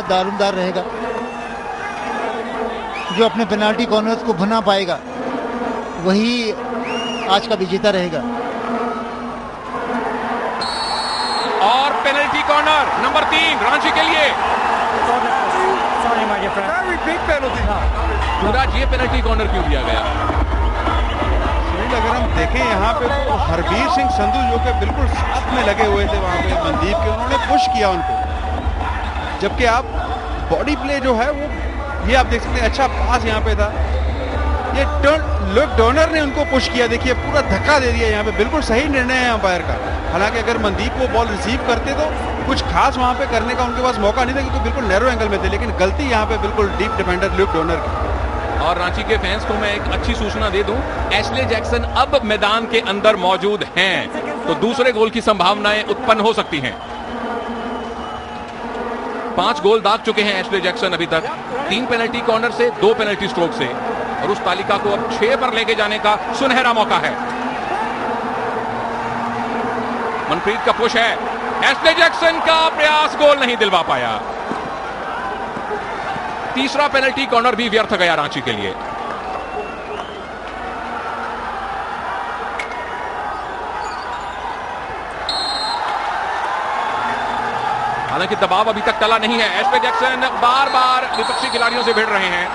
दारोमदार रहेगा। जो अपने पेनाल्टी कॉर्नर्स को भुना पाएगा वही आज का विजेता रहेगा। और पेनल्टी कॉर्नर नंबर 3 रांची के लिए। युवराज, ये पेनल्टी कॉर्नर क्यों दिया गया? अगर हम देखें यहाँ पे तो हरबीर सिंह संधू जो कि बिल्कुल साथ में लगे हुए थे वहाँ पे मनदीप के, उन्होंने पुश किया उनको, जबकि आप बॉडी प्ले जो है वो ये आप देख सकते हैं। अच्छा पास यहाँ पे था, ये लुक डोनर ने उनको पुश किया, देखिए पूरा धक्का दे दिया यहाँ पे। बिल्कुल सही निर्णय है अंपायर का। हालांकि अगर मनदीप वो बॉल रिसीव करते तो कुछ खास वहाँ पे करने का उनके पास मौका नहीं था क्योंकि बिल्कुल नैरो एंगल में थे, लेकिन गलती यहाँ पे बिल्कुल डीप डिफेंडर लुक डोनर की। और रांची के फैंस को मैं एक अच्छी सूचना दे दूं, एशले जैक्सन अब मैदान के अंदर मौजूद हैं, तो दूसरे गोल की संभावनाएं उत्पन्न हो सकती हैं। 5 गोल दाग चुके हैं एशले जैक्सन अभी तक, 3 पेनल्टी कॉर्नर से, 2 पेनल्टी स्ट्रोक से, और उस तालिका को अब 6 पर लेके जाने का सुनहरा मौका है। मनप्रीत का पुश है, एशले जैक्सन का प्रयास गोल नहीं दिलवा पाया। तीसरा पेनल्टी कॉर्नर भी व्यर्थ गया रांची के लिए। हालांकि दबाव अभी तक टला नहीं है। एशले जैक्सन बार बार विपक्षी खिलाड़ियों से भिड़ रहे हैं।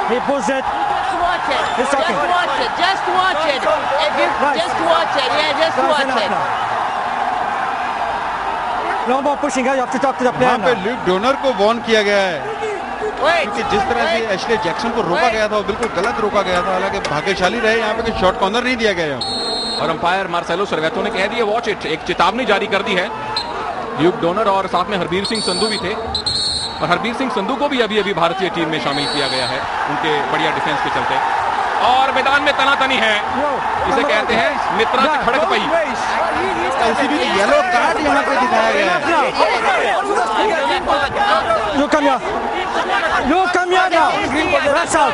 He pulls it. Just watch it. It's okay. Just watch it. Just watch it. If you just watch it, yeah, just watch it. No more pushing. You have to talk to the player यहाँ पे now. Look donor को warn किया गया है क्योंकि जिस तरह से एशले जैक्सन को रोका गया था वो बिल्कुल गलत रोका गया था। हालांकि भाग्यशाली रहे यहाँ पे कि शॉर्ट कॉर्नर नहीं दिया गया। और अंपायर मार्सेलो सर्वेतो ने कह दिया वॉच इट, एक चेतावनी जारी कर दी है। ल्यूक डोनर और साथ में हरबीर सिंह संधू भी थे, और हरबीर सिंह संधू को भी अभी भारतीय टीम में शामिल किया गया है उनके बढ़िया डिफेंस के चलते। और मैदान में तनातनी है, इसे कहते हैं मित्रा से खड़क पई। येलो कार्ड यहाँ पे दिखाया गया है। You come here. You come here now. That's out.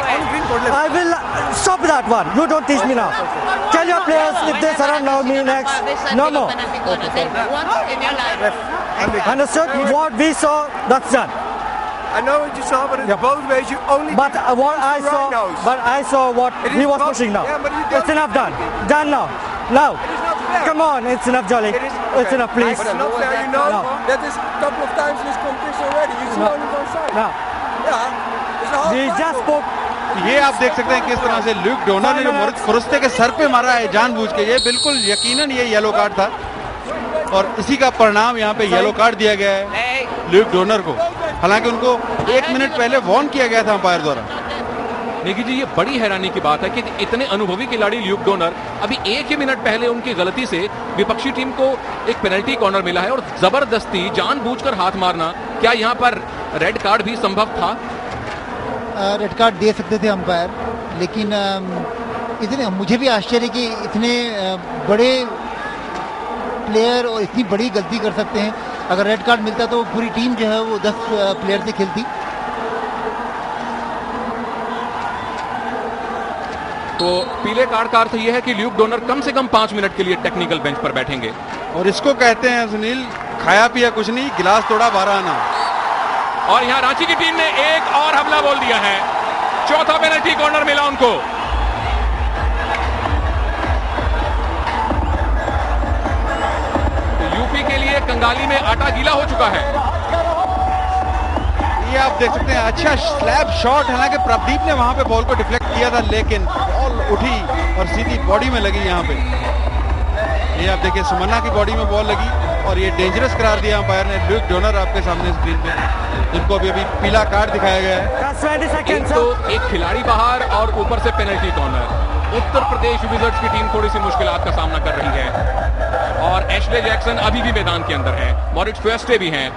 I will stop that one. You don't teach me now. Tell your players if they surround now me next. No more. Once in your life. Understood? What we saw, that's done. I know what you saw, but it's both ways. You only. But what I saw, but I saw what he was pushing now. Yeah, but you don't. It's enough done. Done now. Now. It is not fair. Come on, it's enough, Jolly. It is, It's enough, please. But it's not fair. You know No. that is a couple of times in this competition already. You see No. only one side. Now, Yeah, it's a hard he fight. just spoke. ये आप देख सकते हैं किस तरह से Luke donor ने जो फुरस्ते के सर पे मारा है जानबूझ के, ये बिल्कुल यकीनन ये येलो कार्ड था और इसी का परिणाम यहाँ पे येलो कार्ड दिया गया है ल्यूक डोनर को। हालांकि उनको 1 मिनट पहले वार्न किया गया था अंपायर द्वारा। निकी जी, ये बड़ी हैरानी की बात है कि इतने अनुभवी खिलाड़ी ल्यूक डोनर अभी 1 ही मिनट पहले उनकी गलती से विपक्षी टीम को एक पेनल्टी कॉर्नर मिला है और जबरदस्ती जानबूझकर हाथ मारना, क्या यहाँ पर रेड कार्ड भी संभव था? रेड कार्ड दे सकते थे अंपायर, लेकिन इतने मुझे भी आश्चर्य कि इतने बड़े प्लेयर और इतनी बड़ी गलती कर सकते हैं। अगर रेड कार्ड मिलता तो पूरी टीम जो है वो 10 प्लेयर से खेलती। तो पीले कार्ड का अर्थ यह है कि ल्यूक डोनर कम से कम 5 मिनट के लिए टेक्निकल बेंच पर बैठेंगे। और इसको कहते हैं सुनील, खाया पिया कुछ नहीं, गिलास तोड़ा 12 आना। और यहाँ रांची की टीम ने एक और हमला बोल दिया है, चौथा पेनल्टी कॉर्नर मिला उनको। तो यूपी के लिए कंगाली में आटा गीला हो चुका है। ये आप देख सकते हैं अच्छा स्लैब शॉट, हालांकि प्रदीप ने वहां पे बॉल को डिफ्लेक्ट किया था लेकिन बॉल उठी और सीधी बॉडी में लगी यहाँ पे। ये आप देखिए सुमन्ना की बॉडी में बॉल लगी और ये डेंजरस करार दिया अंपायर ने। ल्यूक डोनर आपके सामने स्क्रीन पे, जिनको अभी पीला कार्ड दिखाया गया है। एक तो एक खिलाड़ी बाहर और ऊपर से penalty corner. Uttar Pradesh wizards की टीम थोड़ी सी मुश्किलात का सामना कर रही है और एशले जैक्सन अभी भी मैदान के अंदर है, मॉरिट्स फेस्टे भी हैं।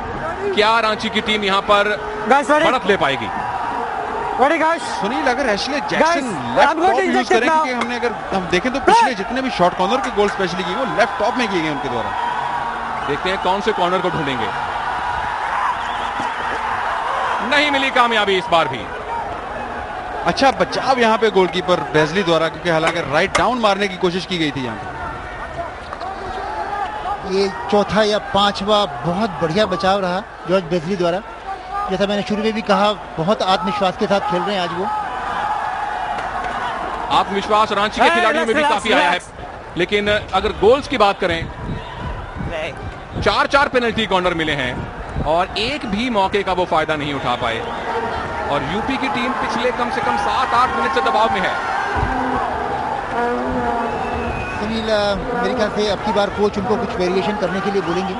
क्या रांची की टीम यहाँ पर बढ़त ले पाएगी? सुनील, अगर Ashley Jackson left top use करें, क्योंकि हमने अगर हम देखें तो पिछले जितने भी शॉर्ट कॉर्नर के गोल स्पेशली किए वो लेफ्ट टॉप में किए गए उनके द्वारा। देखते हैं कौन से कॉर्नर को ढूंढेंगे। नहीं मिली कामयाबी इस बार भी। अच्छा बचाव यहाँ पे गोलकीपर बेजली द्वारा, क्योंकि हालांकि राइट डाउन मारने की कोशिश की गई थी यहाँ पे। ये चौथा या पांचवा बहुत बढ़िया बचाव रहा जॉर्ज बेजली द्वारा। जैसा मैंने शुरू में भी कहा, बहुत आत्मविश्वास के साथ खेल रहे हैं आज वो। आत्मविश्वास रांची के खिलाड़ियों में भी काफी आया है, लेकिन अगर गोल्स की बात करें, 4 पेनल्टी कॉर्नर मिले हैं और एक भी मौके का वो फायदा नहीं उठा पाए। और यूपी की टीम पिछले कम से कम 7-8 मिनट से दबाव में है। सुनील, मेरे ख्याल से अब की बार कोच उनको कुछ वेरिएशन करने के लिए बोलेंगे,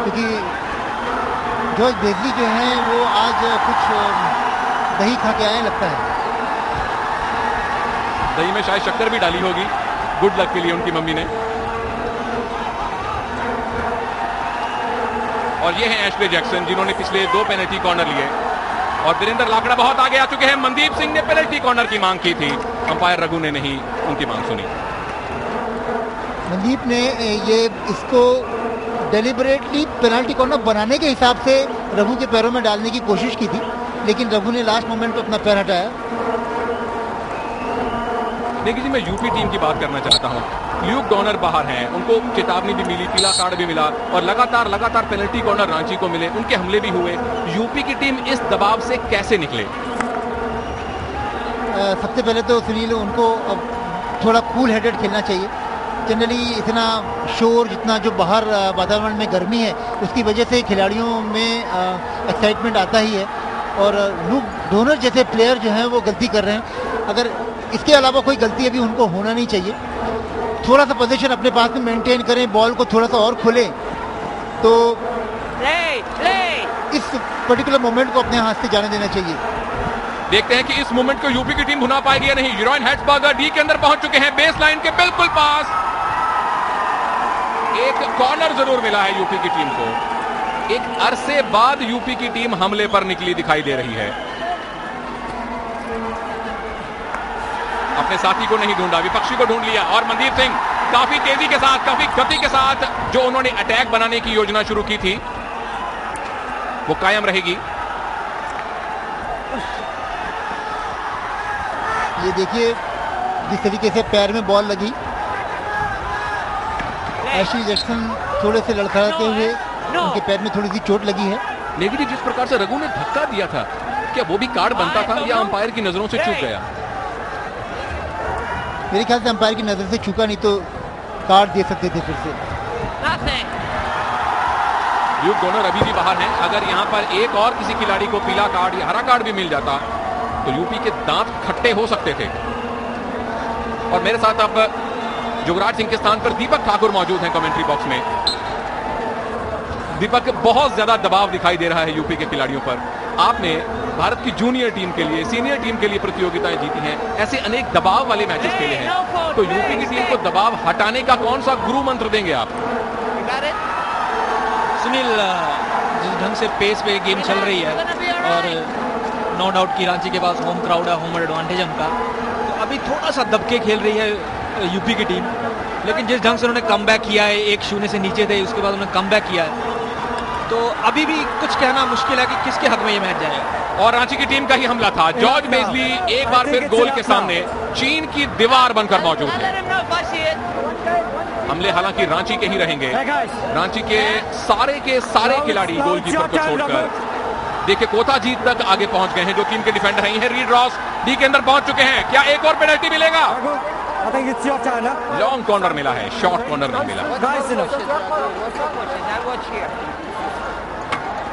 क्योंकि जॉर्ज बेजली जो है वो आज कुछ दही खा के आए लगता है। दही में शायद शक्कर भी डाली होगी, गुड लक के लिए उनकी मम्मी ने। और ये हैं एशले जैक्सन, जिन्होंने पिछले 2 पेनल्टी कॉर्नर लिए। और वीरेंद्र लाकड़ा बहुत आगे आ चुके हैं। मनदीप सिंह ने पेनल्टी कॉर्नर की मांग की थी, अंपायर रघु ने नहीं उनकी मांग सुनी। मनदीप ने ये इसको डेलिबरेटली पेनल्टी कॉर्नर बनाने के हिसाब से रघु के पैरों में डालने की कोशिश की थी, लेकिन रघु ने लास्ट मोमेंट पे अपना पैर हटाया। देखिए जी, मैं यूपी टीम की बात करना चाहता हूं। ल्यूक डॉनर बाहर हैं, उनको चेतावनी भी मिली, पीला कार्ड भी मिला और लगातार पेनल्टी कॉर्नर रांची को मिले, उनके हमले भी हुए। यूपी की टीम इस दबाव से कैसे निकले? सबसे पहले तो सुनील, उनको थोड़ा कूल हेडेड खेलना चाहिए। जनरली इतना शोर, जितना जो बाहर वातावरण में गर्मी है, उसकी वजह से खिलाड़ियों में एक्साइटमेंट आता ही है। और ल्यूक डॉनर जैसे प्लेयर जो हैं वो गलती कर रहे हैं। अगर इसके अलावा कोई गलती अभी उनको होना नहीं चाहिए। थोड़ा सा पोजीशन अपने पास में मेंटेन करें, बॉल को थोड़ा सा और खोलें, तो इस पर्टिकुलर मोमेंट को अपने हाथ से जाने देना चाहिए। देखते हैं कि इस मोमेंट को यूपी की टीम भुना पाएगी या नहीं। यूरोइन हेट्सबर्गर डी के अंदर पहुंच चुके हैं, बेस लाइन के बिल्कुल पास। एक कॉर्नर जरूर मिला है यूपी की टीम को। एक अरसे बाद यूपी की टीम हमले पर निकली दिखाई दे रही है। अपने साथी को नहीं ढूंढा, विपक्षी को ढूंढ लिया। और मनदीप सिंह काफी तेजी के साथ, काफी गति के साथ जो उन्होंने अटैक बनाने की योजना शुरू की थी वो कायम रहेगी। ये देखिए जिस तरीके से पैर में बॉल लगी, एशली जैक्सन थोड़े से लड़खड़ाते हुए, उनके पैर में थोड़ी सी चोट लगी है। लेकिन जिस प्रकार से रघु ने धक्का दिया था, क्या वो भी कार्ड बनता था या अंपायर की नजरों से चूक गया? मेरे ख्याल से अंपायर की नजर से चूका, नहीं तो कार्ड दे सकते थे फिर से। ल्यूक डॉनर अभी भी बाहर हैं। अगर यहां पर एक और किसी खिलाड़ी को पीला कार्ड या हरा कार्ड भी मिल जाता तो यूपी के दांत खट्टे हो सकते थे। और मेरे साथ अब युवराज सिंह के स्थान पर दीपक ठाकुर मौजूद हैं कमेंट्री बॉक्स में। दीपक, बहुत ज्यादा दबाव दिखाई दे रहा है यूपी के खिलाड़ियों पर। आपने भारत की जूनियर टीम के लिए, सीनियर टीम के लिए प्रतियोगिताएं जीती हैं, ऐसे अनेक दबाव वाले मैचेस खेले हैं, तो यूपी की टीम को दबाव हटाने का कौन सा गुरु मंत्र देंगे आप? सुनील, जिस ढंग से पेस पे गेम चल रही है और नो डाउट की रांची के पास होम क्राउड है, होम एडवांटेज उनका, तो अभी थोड़ा सा दबके खेल रही है यूपी की टीम। लेकिन जिस ढंग से उन्होंने कमबैक किया है, 1-0 से नीचे थे, उसके बाद उन्होंने कमबैक किया है, तो अभी भी कुछ कहना मुश्किल है कि किसके हक में ये मैच जाएगा। और रांची की टीम का ही हमला था। जॉर्ज बेजली एक बार फिर गोल के सामने चीन की दीवार बनकर मौजूद है। हमले हालांकि रांची के ही रहेंगे। रांची के सारे खिलाड़ी गोलकीपर को छोड़कर, देखिए कोता जीत तक आगे पहुंच गए हैं, जो टीम के डिफेंडर हैं। रीड रॉस डी के अंदर पहुंच चुके हैं। क्या एक और पेनल्टी मिलेगा? लॉन्ग कॉर्नर मिला है, शॉर्ट कॉर्नर नहीं मिला।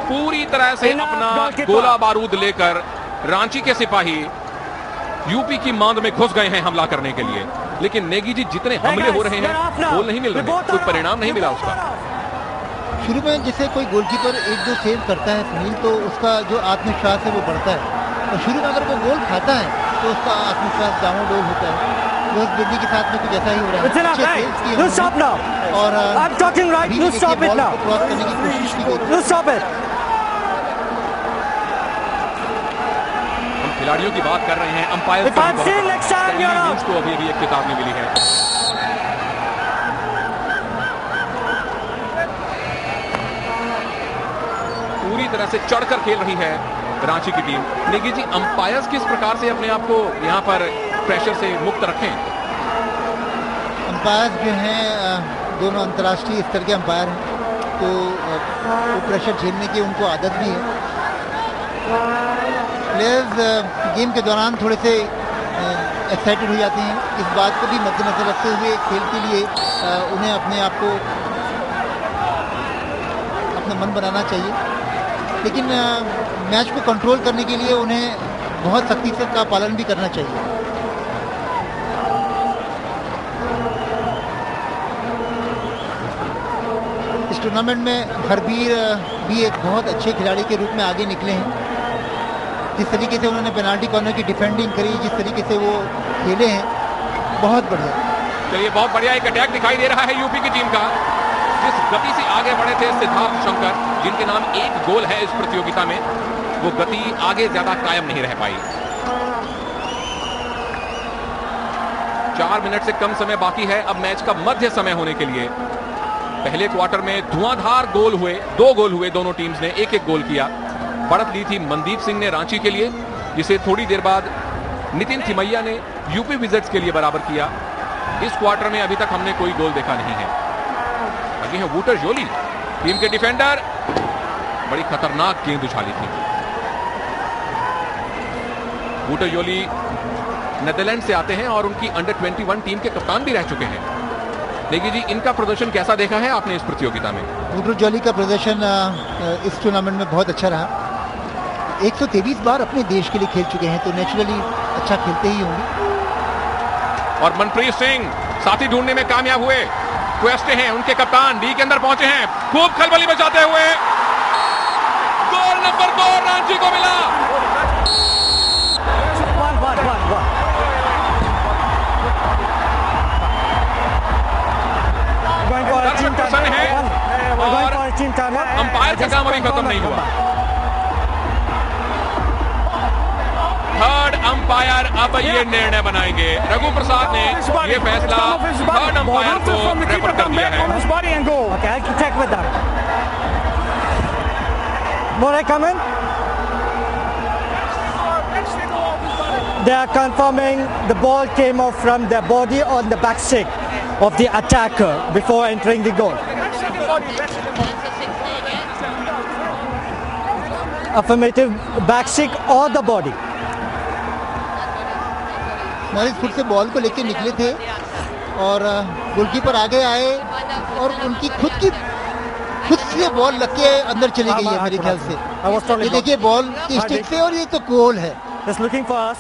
पूरी तरह से अपना गोला बारूद लेकर रांची के सिपाही यूपी की मांद में घुस गए हैं हमला करने के लिए। लेकिन नेगी जी, जितने हमले हो रहे हैं, गोल नहीं मिल रहे, कोई परिणाम नहीं मिला उसका। शुरू में जैसे कोई गोलकीपर 1-2 सेव करता है सुनील, तो उसका जो आत्मविश्वास है वो बढ़ता है। और शुरू में अगर वो गोल खाता है तो उसका आत्मविश्वास डामाडोल होता है। रोहित बेदी के साथ में कुछ ऐसा ही हो रहा है। और क्रॉस करने की कोशिश की गई। हम खिलाड़ियों की बात कर रहे हैं, अंपायर को अभी भी एक चेतावनी मिली है। पूरी तरह से चढ़कर खेल रही है रांची की टीम। नेगी जी, अंपायर्स किस प्रकार से अपने आप को यहाँ पर प्रेशर से मुक्त रखें? अंपायर्स जो हैं दोनों अंतर्राष्ट्रीय स्तर के अंपायर हैं, तो वो प्रेशर झेलने की उनको आदत भी है। प्लेयर्स गेम के दौरान थोड़े से एक्साइटेड हो जाते हैं। इस बात को भी मद्देनजर रखते हुए खेल के लिए उन्हें अपने आप को अपना मन बनाना चाहिए, लेकिन मैच को कंट्रोल करने के लिए उन्हें बहुत सख्ती से का पालन भी करना चाहिए। इस टूर्नामेंट में हरबीर भी एक बहुत अच्छे खिलाड़ी के रूप में आगे निकले हैं। जिस तरीके से उन्होंने पेनाल्टी कॉर्नर की डिफेंडिंग करी, जिस तरीके से वो खेले हैं, बहुत बढ़िया। चलिए, बहुत बढ़िया एक अटैक दिखाई दे रहा है यूपी की टीम का। जिस गति से आगे बढ़े थे सिद्धार्थ शंकर, जिनके नाम एक गोल है इस प्रतियोगिता में, वो गति आगे ज्यादा कायम नहीं रह पाई। 4 मिनट से कम समय बाकी है अब मैच का मध्य समय होने के लिए। पहले क्वार्टर में धुआंधार गोल हुए, 2 गोल हुए, दोनों टीम्स ने एक एक गोल किया। बढ़त ली थी मनदीप सिंह ने रांची के लिए, जिसे थोड़ी देर बाद नितिन थिमैया ने यूपी विजिट्स के लिए बराबर किया। इस क्वार्टर में अभी तक हमने कोई गोल देखा नहीं है। आगे है वूटर जोली, टीम के डिफेंडर, बड़ी खतरनाक गेंद उछाली थी। वूटर जोली नेदरलैंड से आते हैं और उनकी अंडर 21 टीम के कप्तान भी रह चुके हैं। देखिए जी, इनका प्रदर्शन कैसा देखा है आपने इस प्रतियोगिता में? वूटर जोली का प्रदर्शन इस टूर्नामेंट में बहुत अच्छा रहा। 123 बार अपने देश के लिए खेल चुके हैं, तो नेचुरली अच्छा खेलते ही होंगे। और मनप्रीत सिंह साथी ढूंढने में कामयाब हुए। क्वेस्टे हैं उनके कप्तान, डी के अंदर पहुंचे हैं, खूब खलबली बचाते हुए। गोल नंबर 2 रांची को मिला। दर्शक प्रसन्न है और अंपायर का काम अभी खत्म नहीं हुआ। थर्ड अंपायर अब ये निर्णय बनाएंगे। रघु प्रसाद ने ये फैसला थर्ड अंपायर को रेफर कर दिया है। They are confirming the ball came off from the body on the back stick of the attacker before entering the goal. Affirmative, back stick or the body. Morris foot से ball को लेकर निकले थे और goalkeeper आगे आए और उनकी खुद से बॉल लग के अंदर चली गई है मेरे ख्याल से। ये देखिए बॉल की स्टिक से, और ये तो गोल है। Just looking for us.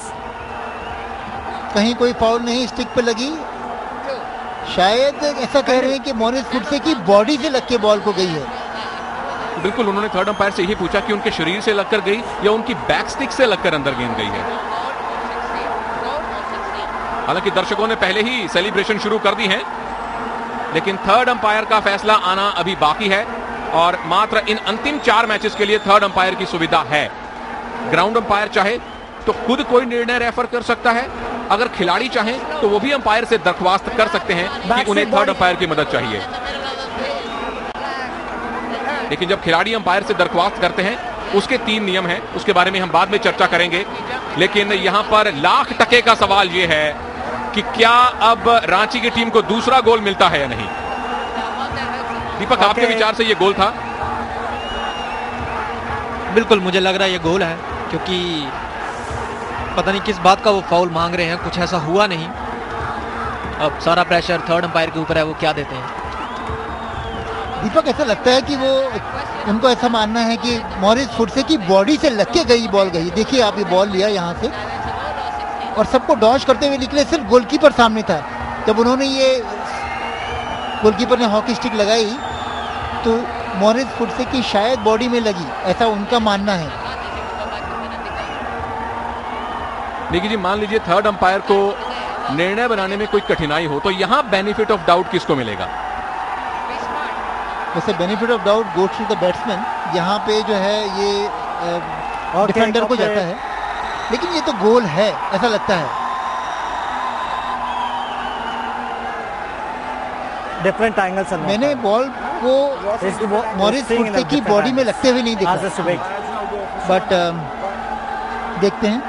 कहीं कोई फाउल नहीं स्टिक पे लगी। शायद ऐसा कह रहे हैं कि मॉरिस फुटसे की बॉडी से लग के बॉल को गई है। बिल्कुल, उन्होंने थर्ड अंपायर से यही पूछा कि उनके शरीर से लगकर गई या उनकी बैक स्टिक से लगकर अंदर गेंद गई है। हालांकि दर्शकों ने पहले ही सेलिब्रेशन शुरू कर दी है, लेकिन थर्ड अंपायर का फैसला आना अभी बाकी है और मात्र इन अंतिम 4 मैचेस के लिए थर्ड अंपायर की सुविधा है। ग्राउंड अंपायर चाहे तो खुद कोई निर्णय रेफर कर सकता है, अगर खिलाड़ी चाहें तो वो भी अंपायर से दरख्वास्त कर सकते हैं कि उन्हें थर्ड अंपायर की मदद चाहिए। लेकिन जब खिलाड़ी अंपायर से दरख्वास्त करते हैं उसके 3 नियम हैं, उसके बारे में हम बाद में चर्चा करेंगे। लेकिन यहां पर लाख टके का सवाल यह है कि क्या अब रांची की टीम को दूसरा गोल मिलता है या नहीं। दीपक, आपके विचार से यह गोल था? बिल्कुल, मुझे लग रहा है ये गोल है, क्योंकि पता नहीं किस बात का वो फाउल मांग रहे हैं, कुछ ऐसा हुआ नहीं। अब सारा प्रेशर थर्ड अंपायर के ऊपर है, वो क्या देते हैं। दीपक, ऐसा लगता है कि वो उनको ऐसा मानना है कि मॉरिस फुटसे की बॉडी से लग के गई बॉल गई। देखिए आप, ये बॉल लिया यहाँ से और सबको डॉज करते हुए निकले, सिर्फ गोलकीपर सामने था। जब उन्होंने ये गोलकीपर ने हॉकी स्टिक लगाई तो मॉरिस फुटसे की शायद बॉडी में लगी, ऐसा उनका मानना है। देखिए जी, मान लीजिए थर्ड अंपायर को निर्णय बनाने में कोई कठिनाई हो तो यहां बेनिफिट ऑफ डाउट किसको मिलेगा? वैसे benefit of doubt goes to the batsman. यहाँ पे जो है ये डिफेंडर को जाता है, लेकिन ये तो गोल है ऐसा लगता है। Different angles. मैंने बॉल को मॉरिस फुटसे की बॉडी में लगते हुए नहीं देखा, बट देखते हैं।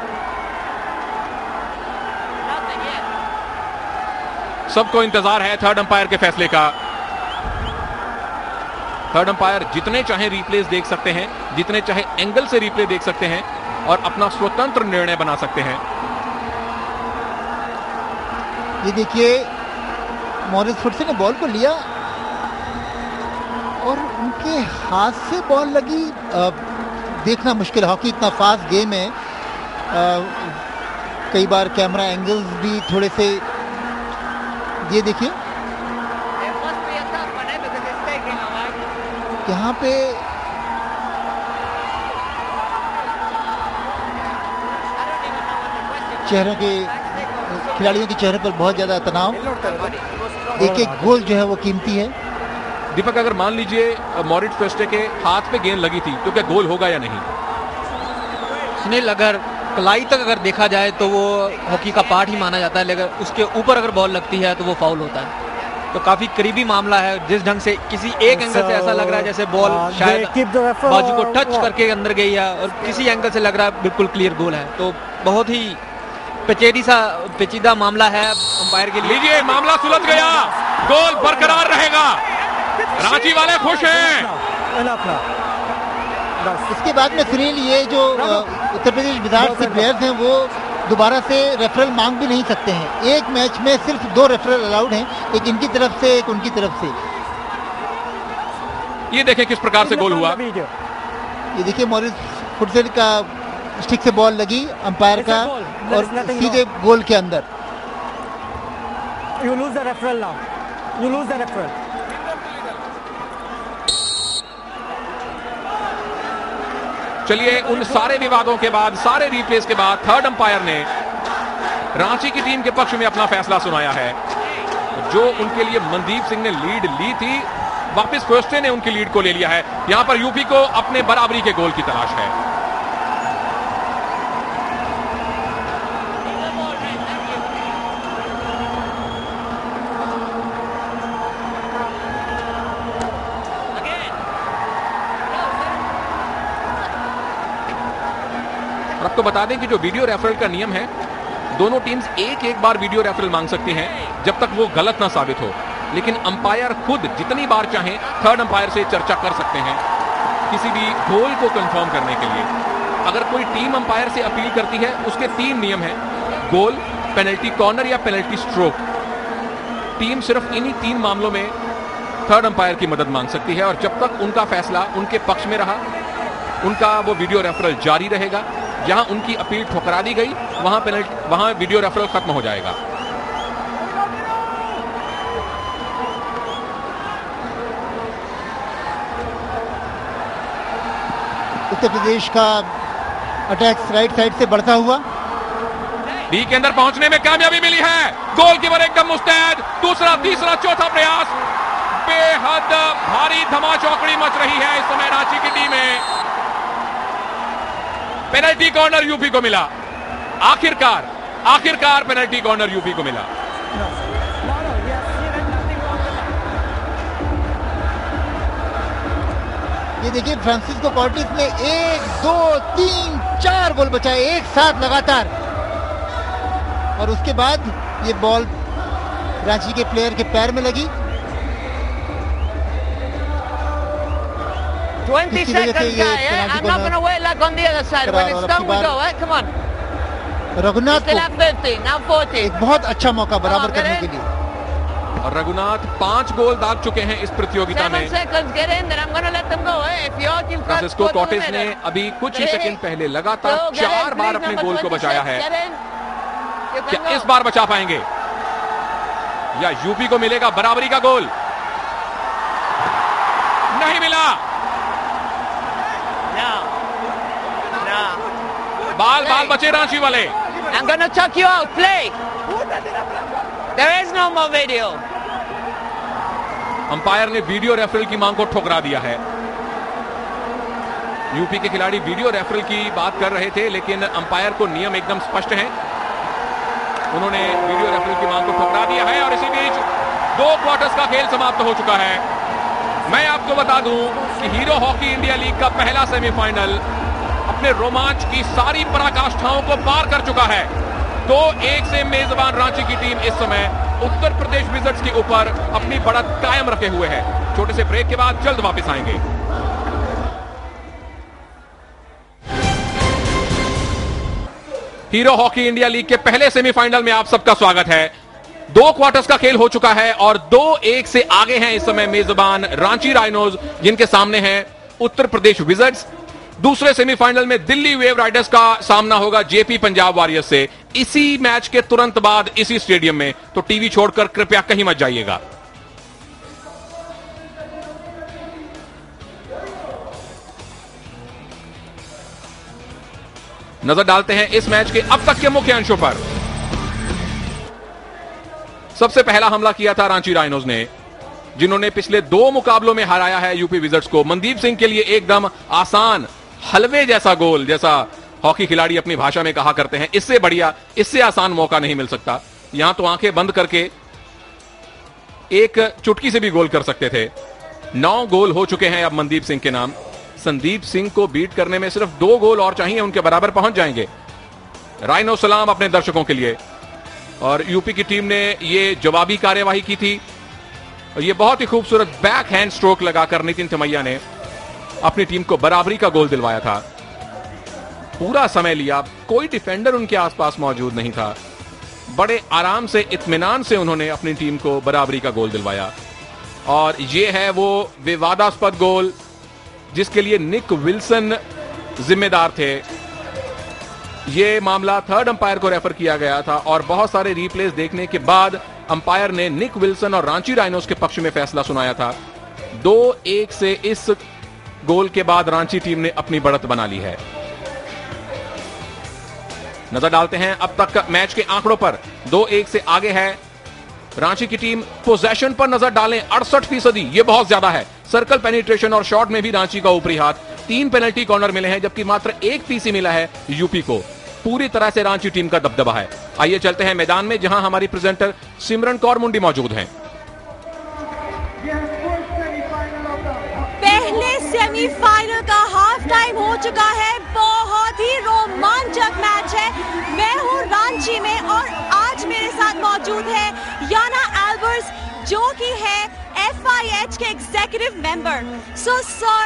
सबको इंतजार है थर्ड अंपायर के फैसले का। थर्ड अंपायर जितने चाहे रिप्लेस देख सकते हैं, जितने चाहे एंगल से रिप्ले देख सकते हैं और अपना स्वतंत्र निर्णय बना सकते हैं। ये देखिए मॉरिस फुटसे ने बॉल को लिया और उनके हाथ से बॉल लगी। देखना मुश्किल, हॉकी इतना फास्ट गेम है, कई बार कैमरा एंगल्स भी थोड़े से, ये देखिए यहाँ पे चेहरों के खिलाड़ियों के चेहरे पर बहुत ज्यादा तनाव। एक एक गोल जो है वो कीमती है। दीपक, अगर मान लीजिए मॉरिस फुटसे के हाथ पे गेंद लगी थी तो क्या गोल होगा या नहीं? सुनील, अगर कलाई तक अगर देखा जाए तो वो हॉकी का पार्ट ही माना जाता है, लेकिन उसके ऊपर अगर बॉल लगती है तो वो फाउल होता है। तो काफी करीबी मामला है। जिस ढंग से किसी एक एंगल से ऐसा लग रहा है जैसे बॉल शायद बाजू को टच करके अंदर गई है और किसी एंगल से लग रहा है बिल्कुल क्लियर गोल है। तो बहुत ही पेचीदा मामला है अंपायर के लिए। लीजिए, मामला सुलझ गया, गोल बरकरार रहेगा, रांची वाले खुश हैं। इसके बाद में सुनील, ये जो उत्तर प्रदेश विजार्ड्स के प्लेयर्स हैं वो दोबारा से रेफरल मांग भी नहीं सकते हैं। एक मैच में सिर्फ 2 रेफरल अलाउड हैं, एक इनकी तरफ से एक उनकी तरफ से। ये देखें किस प्रकार से गोल हुआ। ये देखिए मॉरिस फुटसे का स्टिक से बॉल लगी अंपायर का और सीधे गोल के अंदर। You lose the referral now. You lose the referral. चलिए, उन सारे विवादों के बाद, सारे रिप्लेस के बाद थर्ड अंपायर ने रांची की टीम के पक्ष में अपना फैसला सुनाया है। जो उनके लिए मनदीप सिंह ने लीड ली थी, वापस फुटसे ने उनकी लीड को ले लिया है। यहां पर यूपी को अपने बराबरी के गोल की तलाश है। और आपको बता दें कि जो वीडियो रेफरल का नियम है, दोनों टीम्स एक बार वीडियो रेफरल मांग सकती हैं जब तक वो गलत ना साबित हो। लेकिन अंपायर खुद जितनी बार चाहें थर्ड अंपायर से चर्चा कर सकते हैं किसी भी गोल को कंफर्म करने के लिए। अगर कोई टीम अंपायर से अपील करती है, उसके 3 नियम हैं: गोल, पेनल्टी कॉर्नर या पेनल्टी स्ट्रोक। टीम सिर्फ इन्हीं 3 मामलों में थर्ड अंपायर की मदद मांग सकती है और जब तक उनका फैसला उनके पक्ष में रहा, उनका वो वीडियो रेफरल जारी रहेगा। जहां उनकी अपील ठुकरा दी गई, वहां वीडियो रेफरल खत्म हो जाएगा। उत्तर प्रदेश का अटैक राइट साइड से बढ़ता हुआ, डी के अंदर पहुंचने में कामयाबी मिली है। गोलकीपर एकदम मुस्तैद, दूसरा, तीसरा, चौथा प्रयास। बेहद भारी धमाचौकड़ी मच रही है इस समय रांची की टीम में। पेनल्टी कॉर्नर यूपी को मिला। आखिरकार पेनल्टी कॉर्नर यूपी को मिला। ये देखिए फ्रांसिस्को कॉर्टिस ने 1, 2, 3, 4 गोल बचाए एक साथ लगातार। और उसके बाद ये बॉल रांची के प्लेयर के पैर में लगी। 20 seconds, guy. I'm not going to wait like on the other side. When it's done, we go. Come on. Raghunath Still have 30, now 40. एक बहुत अच्छा मौका बराबर करने के लिए। और रघुनाथ 5 गोल दाग चुके हैं इस प्रतियोगिता में। 7 seconds, get in, then I'm going to let them go. If your team can't Francisco score, कॉर्टिस don't ने let them. अभी कुछ ही 3, सेकंड पहले लगातार 2, get in, 4 बार please, अपने number गोल को 26, बचाया है। get in. You can क्या go. इस बार बचा पाएंगे या यूपी को मिलेगा बराबरी का गोल? नहीं मिला। No. बाल बचे रांची वाले। I'm going to chuck you out. Play. There is no more video. Umpire ने वीडियो रेफरल की मांग को ठुकरा दिया है। यूपी के खिलाड़ी वीडियो रेफरल की बात कर रहे थे, लेकिन अंपायर को नियम एकदम स्पष्ट है। उन्होंने वीडियो रेफरल की मांग को ठुकरा दिया है और इसी बीच 2 क्वार्टर्स का खेल समाप्त हो चुका है। मैं आपको बता दूं कि हीरो हॉकी इंडिया लीग का पहला सेमीफाइनल अपने रोमांच की सारी पराकाष्ठाओं को पार कर चुका है। 2-1 से मेजबान रांची की टीम इस समय उत्तर प्रदेश विजर्ड्स के ऊपर अपनी बढ़त कायम रखे हुए है। छोटे से ब्रेक के बाद जल्द वापस आएंगे। हीरो हॉकी इंडिया लीग के पहले सेमीफाइनल में आप सबका स्वागत है। 2 क्वार्टर्स का खेल हो चुका है और 2-1 से आगे हैं इस समय मेजबान रांची राइनोज, जिनके सामने हैं उत्तर प्रदेश विजर्ड्स। दूसरे सेमीफाइनल में दिल्ली वेव राइडर्स का सामना होगा जेपी पंजाब वॉरियर्स से। इसी मैच के तुरंत बाद इसी स्टेडियम में, तो टीवी छोड़कर कृपया कहीं मत जाइएगा। नजर डालते हैं इस मैच के अब तक के मुख्य अंशों पर। सबसे पहला हमला किया था रांची राइनोज ने, जिन्होंने पिछले 2 मुकाबलों में हराया है यूपी विजर्ड्स को। मनदीप सिंह के लिए एकदम आसान, हलवे जैसा गोल, जैसा हॉकी खिलाड़ी अपनी भाषा में कहा करते हैं। इससे बढ़िया, इससे आसान मौका नहीं मिल सकता। यहां तो आंखें बंद करके एक चुटकी से भी गोल कर सकते थे। 9 गोल हो चुके हैं अब मनदीप सिंह के नाम। संदीप सिंह को बीट करने में सिर्फ 2 गोल और चाहिए, उनके बराबर पहुंच जाएंगे। राइनो सलाम अपने दर्शकों के लिए। और यूपी की टीम ने ये जवाबी कार्यवाही की थी और ये बहुत ही खूबसूरत बैक हैंड स्ट्रोक लगाकर नितिन तिमैया ने अपनी टीम को बराबरी का गोल दिलवाया था। पूरा समय लिया, कोई डिफेंडर उनके आसपास मौजूद नहीं था। बड़े आराम से, इत्मीनान से उन्होंने अपनी टीम को बराबरी का गोल दिलवाया। और ये है वो विवादास्पद गोल जिसके लिए निक विल्सन जिम्मेदार थे। यह मामला थर्ड अंपायर को रेफर किया गया था और बहुत सारे रीप्लेस देखने के बाद अंपायर ने निक विल्सन और रांची राइनोज के पक्ष में फैसला सुनाया था। 2-1 से इस गोल के बाद रांची टीम ने अपनी बढ़त बना ली है। नजर डालते हैं अब तक मैच के आंकड़ों पर। 2-1 से आगे है रांची की टीम। पोजेशन पर नजर डालें, 68%, यह बहुत ज्यादा है। सर्कल पेनिट्रेशन और शॉट में भी रांची का ऊपरी हाथ। 3 पेनल्टी कॉर्नर मिले हैं, जबकि मात्र 1 पीसी मिला है यूपी को। पूरी तरह से रांची टीम का दबदबा है। आइए चलते हैं मैदान में, जहां हमारी प्रेजेंटर सिमरन कौर मुंडी मौजूद हैं। पहले सेमीफाइनल का हाफ टाइम हो चुका है। बहुत ही रोमांचक मैच है। मैं हूं रांची में और आज मेरे साथ मौजूद है याना एल्बर्स, जो कि है FIH के executive member. So sir,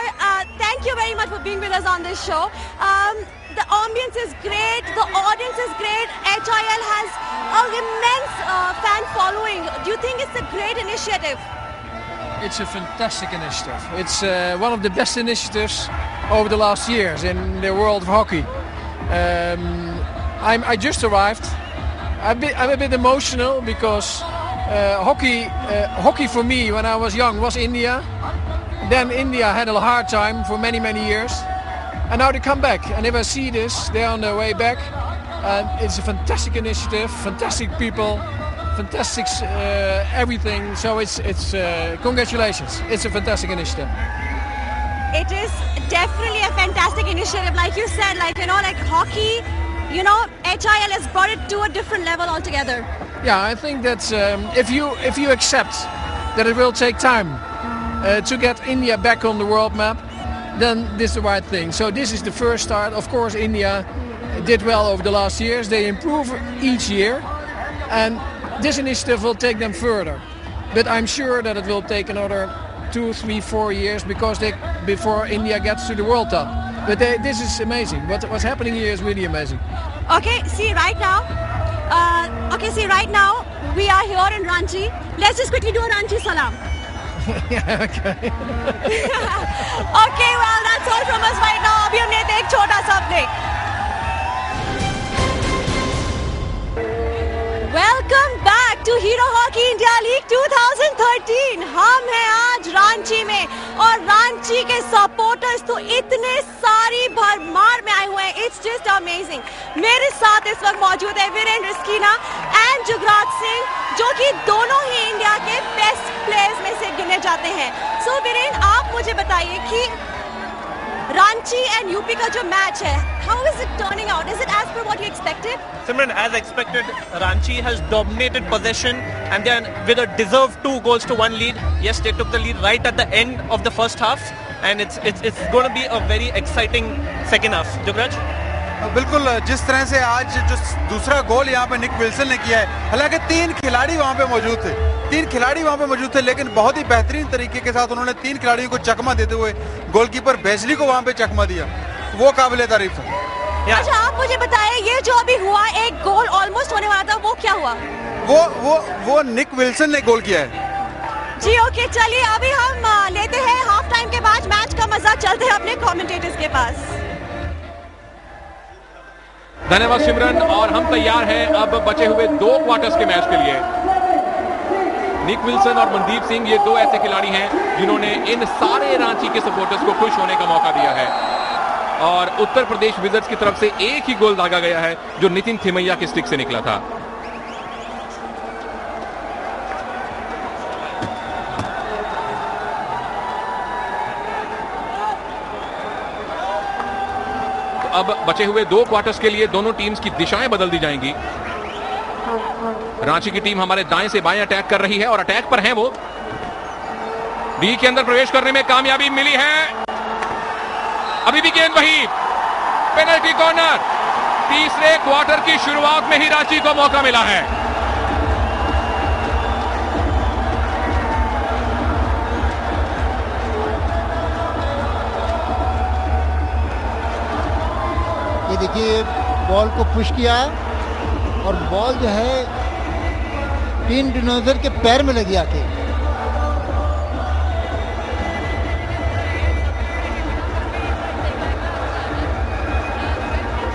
thank you very much for being with us on this show. The ambience is great, the audience is great. HIL has an immense fan following. Do you think it's a great initiative? It's a fantastic initiative. It's one of the best initiatives over the last years in the world of hockey. I just arrived. I'm a bit emotional because hockey for me when I was young was India. Then India had a hard time for many years, and now they come back. And if I see this, they're on their way back. It's a fantastic initiative, fantastic people, fantastic everything. So it's congratulations. It's a fantastic initiative. It is definitely a fantastic initiative, like you said. Like hockey, HIL has brought it to a different level altogether. Yeah, I think that if you accept that it will take time to get India back on the world map, then this is the right thing. So this is the first start. Of course, India did well over the last years. They improve each year, and this initiative will take them further. But I'm sure that it will take another 2, 3, 4 years before India gets to the World Cup. But this is amazing. What's happening here is really amazing. Okay, see right now we are here in Ranchi. Let's just quickly do a Ranchi salam. Yeah, okay. Okay, well that's all from us right now. अभी हमने एक छोटा सा break. Welcome back to Hero Hockey India League 2013. हम हैं आज रांची में और रांची के सपोर्टर्स तो इतने सारी भरमार में आए हुए हैं। It's just amazing. मेरे साथ इस वक्त मौजूद है वीरेंद्र रिस्कीना एंड जुगराज सिंह, जो कि दोनों ही इंडिया के बेस्ट प्लेयर्स में से गिने जाते हैं। So वीरेंद्र, आप मुझे बताइए कि Ranchi and UP का जो मैच है, how is it turning out? Is it as per what you expected? Simran, as expected, Ranchi has dominated possession and then with a deserved 2-1 lead. Yes, they took the lead right at the end of the first half, and it's going to be a very exciting second half. Jugraj? बिल्कुल जिस तरह से आज जो दूसरा गोल यहाँ पे निक Wilson ने किया है, हालांकि 3 खिलाड़ी वहाँ पे मौजूद थे, 3 खिलाड़ी वहाँ पे मौजूद थे, लेकिन बहुत ही बेहतरीन तरीके के साथ उन्होंने 3 खिलाड़ियों को चकमा देते हुए गोलकीपर बेजली को वहाँ पे चकमा दिया, वो काबिले तारीफ है। अच्छा आप मुझे बताएं, ये जो अभी हुआ, एक गोल ऑलमोस्ट होने वाला था, वो क्या हुआ? वो निक विल्सन ने गोल किया है। जी ओके, चलिए अभी हम लेते हैं हाफ टाइम के बाद मैच का मजा, चलते हैं अपने कमेंटेटर्स के पास। धन्यवाद सिमरन, और हम तैयार हैं अब बचे हुए 2 क्वार्टर्स के मैच के लिए। निक विल्सन और मनदीप सिंह ये 2 ऐसे खिलाड़ी हैं जिन्होंने इन सारे रांची के सपोर्टर्स को खुश होने का मौका दिया है, और उत्तर प्रदेश विजर्स की तरफ से एक ही गोल दागा गया है जो नितिन थिमैया के स्टिक से निकला था। तो अब बचे हुए 2 क्वार्टर्स के लिए दोनों टीम्स की दिशाएं बदल दी जाएंगी। रांची की टीम हमारे दाएं से बाएं अटैक कर रही है, और अटैक पर है वो। डी के अंदर प्रवेश करने में कामयाबी मिली है, अभी भी गेंद वही, पेनल्टी कॉर्नर। तीसरे क्वार्टर की शुरुआत में ही रांची को मौका मिला है। ये देखिए बॉल को पुश किया, और बॉल जो है टीम डिनोजर के पैर में लगी आके।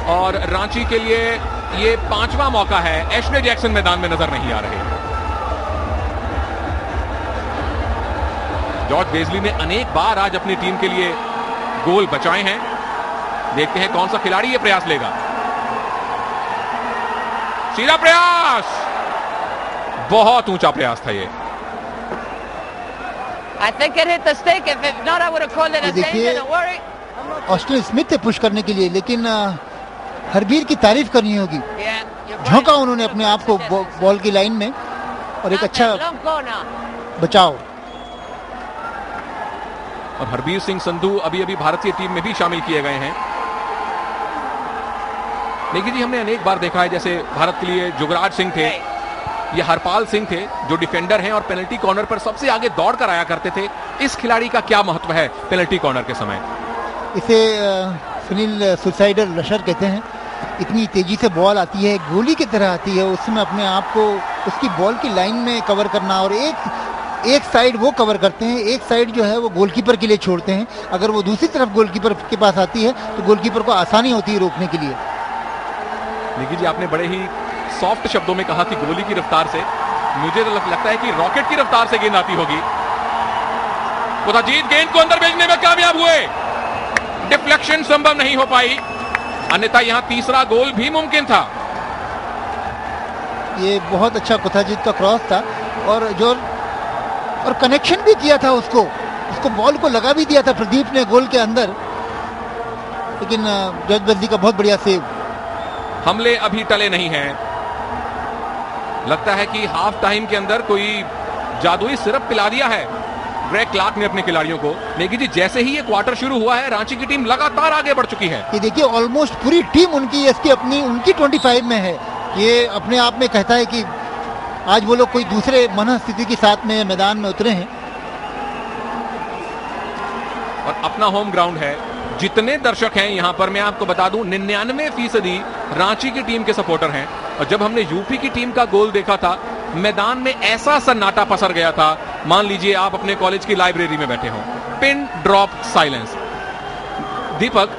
और रांची के लिए ये 5वां मौका है। एशले जैक्सन मैदान में नजर नहीं आ रहे। जॉर्ज बेजली ने अनेक बार आज अपनी टीम के लिए गोल बचाए हैं। देखते हैं कौन सा खिलाड़ी ये प्रयास लेगा। सीधा प्रयास, बहुत ऊंचा प्रयास था ये। I think it hit the stick. If not, I would have called it a danger. Don't worry. Austin Smith थे पुश करने के लिए, लेकिन हरबीर की तारीफ करनी होगी। झोंका उन्होंने अपने आप को बॉल की लाइन में, और एक अच्छा बचाव। और हरबीर सिंह संधू अभी अभी भारतीय टीम में भी शामिल किए गए हैं। लेकिन जी हमने अनेक बार देखा है, जैसे भारत के लिए जुगराज सिंह थे, ये हरपाल सिंह थे जो डिफेंडर हैं और पेनल्टी कॉर्नर पर सबसे आगे दौड़ कर आया करते थे। इस खिलाड़ी का क्या महत्व है पेनल्टी कॉर्नर के समय? इसे सुनील सुसाइडर रशर कहते हैं। इतनी तेजी से बॉल आती है, गोली की तरह आती है, उसमें अपने आप को उसकी बॉल की लाइन में कवर करना, और एक साइड वो कवर करते हैं, एक साइड जो है वो गोलकीपर के लिए छोड़ते हैं। अगर वो दूसरी तरफ गोलकीपर के पास आती है तो गोलकीपर को आसानी होती है रोकने के लिए। देखिए जी, आपने बड़े ही सॉफ्ट शब्दों में कहा कि गोली की रफ्तार से, मुझे तो लगता है कि रॉकेट की रफ्तार से गेंद आती होगी। कोताजीत गेंद को अंदर भेजने में कामयाब हुए, डिफ्लेक्शन संभव नहीं हो पाई, अन्यथा यहां तीसरा गोल भी मुमकिन था। ये बहुत अच्छा कोताजीत का क्रॉस था, और कनेक्शन भी किया था, उसको बॉल को लगा भी दिया था प्रदीप ने गोल के अंदर, लेकिन जॉर्ज बेजली का बहुत बढ़िया सेव। हमले अभी टले नहीं हैं। लगता है कि हाफ टाइम के अंदर कोई जादुई सिरप पिला दिया है ग्रेग क्लार्क ने अपने खिलाड़ियों को। लेकिन जी जैसे ही ये क्वार्टर शुरू हुआ है, रांची की टीम लगातार आगे बढ़ चुकी है। ये देखिए ऑलमोस्ट पूरी टीम उनकी 25 में है। ये अपने आप में कहता है कि आज वो लोग कोई दूसरे मनस्थिति के साथ में मैदान में उतरे हैं, और अपना होम ग्राउंड है। जितने दर्शक हैं यहाँ पर, मैं आपको बता दूं 99% रांची की टीम के सपोर्टर हैं। और जब हमने यूपी की टीम का गोल देखा था, मैदान में ऐसा सन्नाटा पसर गया था, मान लीजिए आप अपने कॉलेज की लाइब्रेरी में बैठे हों। Pin drop silence. दीपक,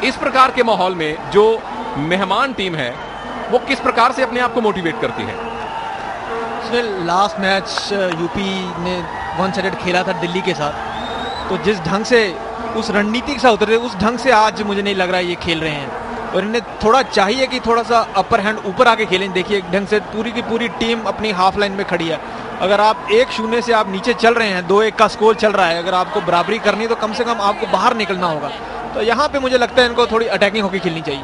इस प्रकार के माहौल में जो मेहमान टीम है वो किस प्रकार से अपने आप को मोटिवेट करती है? लास्ट मैच यूपी ने वन साइडेड खेला था दिल्ली के साथ, तो जिस ढंग से उस रणनीति से उतरे, उस ढंग से आज मुझे नहीं लग रहा है ये खेल रहे हैं। और इन्हें थोड़ा चाहिए कि थोड़ा सा अपर हैंड ऊपर आके खेलें। देखिए एक ढंग से पूरी की पूरी टीम अपनी हाफ लाइन में खड़ी है। अगर आप 1-0 से आप नीचे चल रहे हैं, 2-1 का स्कोर चल रहा है, अगर आपको बराबरी करनी है तो कम से कम आपको बाहर निकलना होगा। तो यहाँ पे मुझे लगता है इनको थोड़ी अटैकिंग हॉकी खेलनी चाहिए।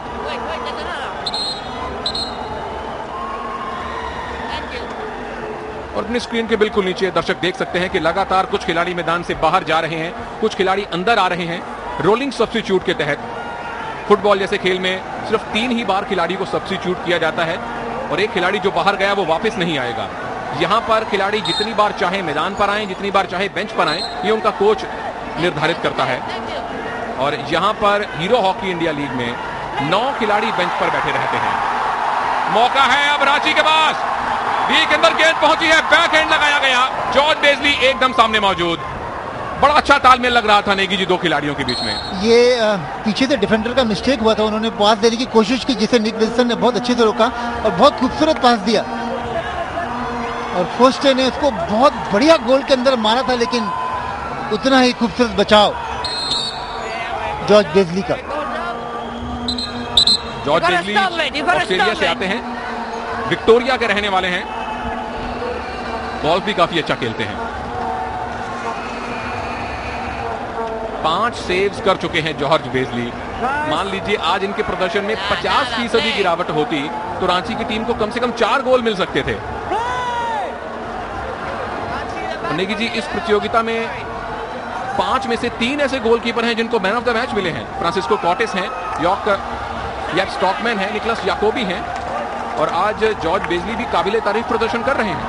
और अपनी स्क्रीन के बिल्कुल नीचे दर्शक देख सकते हैं कि लगातार कुछ खिलाड़ी मैदान से बाहर जा रहे हैं, कुछ खिलाड़ी अंदर आ रहे हैं। रोलिंग सब्स्टिट्यूट के तहत फुटबॉल जैसे खेल में सिर्फ 3 ही बार खिलाड़ी को सब्स्टिट्यूट किया जाता है और एक खिलाड़ी जो बाहर गया वो वापस नहीं आएगा। यहाँ पर खिलाड़ी जितनी बार चाहे मैदान पर आए, जितनी बार चाहे बेंच पर आए, ये उनका कोच निर्धारित करता है। और यहाँ पर हीरो हॉकी इंडिया लीग में 9 खिलाड़ी बेंच पर बैठे रहते हैं। मौका है अब रांची के पास, डी के अंदर गेंद पहुंची है, बैक हैंड लगाया गया, जॉर्ज बेजली एकदम सामने मौजूद। बड़ा अच्छा तालमेल लग रहा था नेगी जी दो खिलाड़ियों के बीच में। ये पीछे से डिफेंडर का मिस्टेक हुआ था, उन्होंने पास देने की कोशिश की जिसे निक विल्सन ने बहुत अच्छे से रोका और बहुत खूबसूरत पास दिया और फोस्टे ने उसको बहुत बढ़िया गोल के अंदर मारा था, लेकिन उतना ही खूबसूरत बचाव जॉर्ज बेजली का। जॉर्ज बेजली ऑस्ट्रेलिया से आते हैं, विक्टोरिया के रहने वाले हैं, गोल्फ भी काफी अच्छा खेलते हैं। 5 सेव्स कर चुके हैं जॉर्ज बेजली। मान लीजिए आज इनके प्रदर्शन में 50% गिरावट होती तो रांची की टीम को कम से कम 4 गोल मिल सकते थे। नेगी जी इस प्रतियोगिता में 5 में से 3 ऐसे गोलकीपर हैं जिनको मैन ऑफ द मैच मिले हैं। फ्रांसिस्को कॉर्टेस हैं, यॉक स्टॉकमैन है, निकलस याकोबी हैं और आज जॉर्ज बेजली भी काबिले तारीफ प्रदर्शन कर रहे हैं।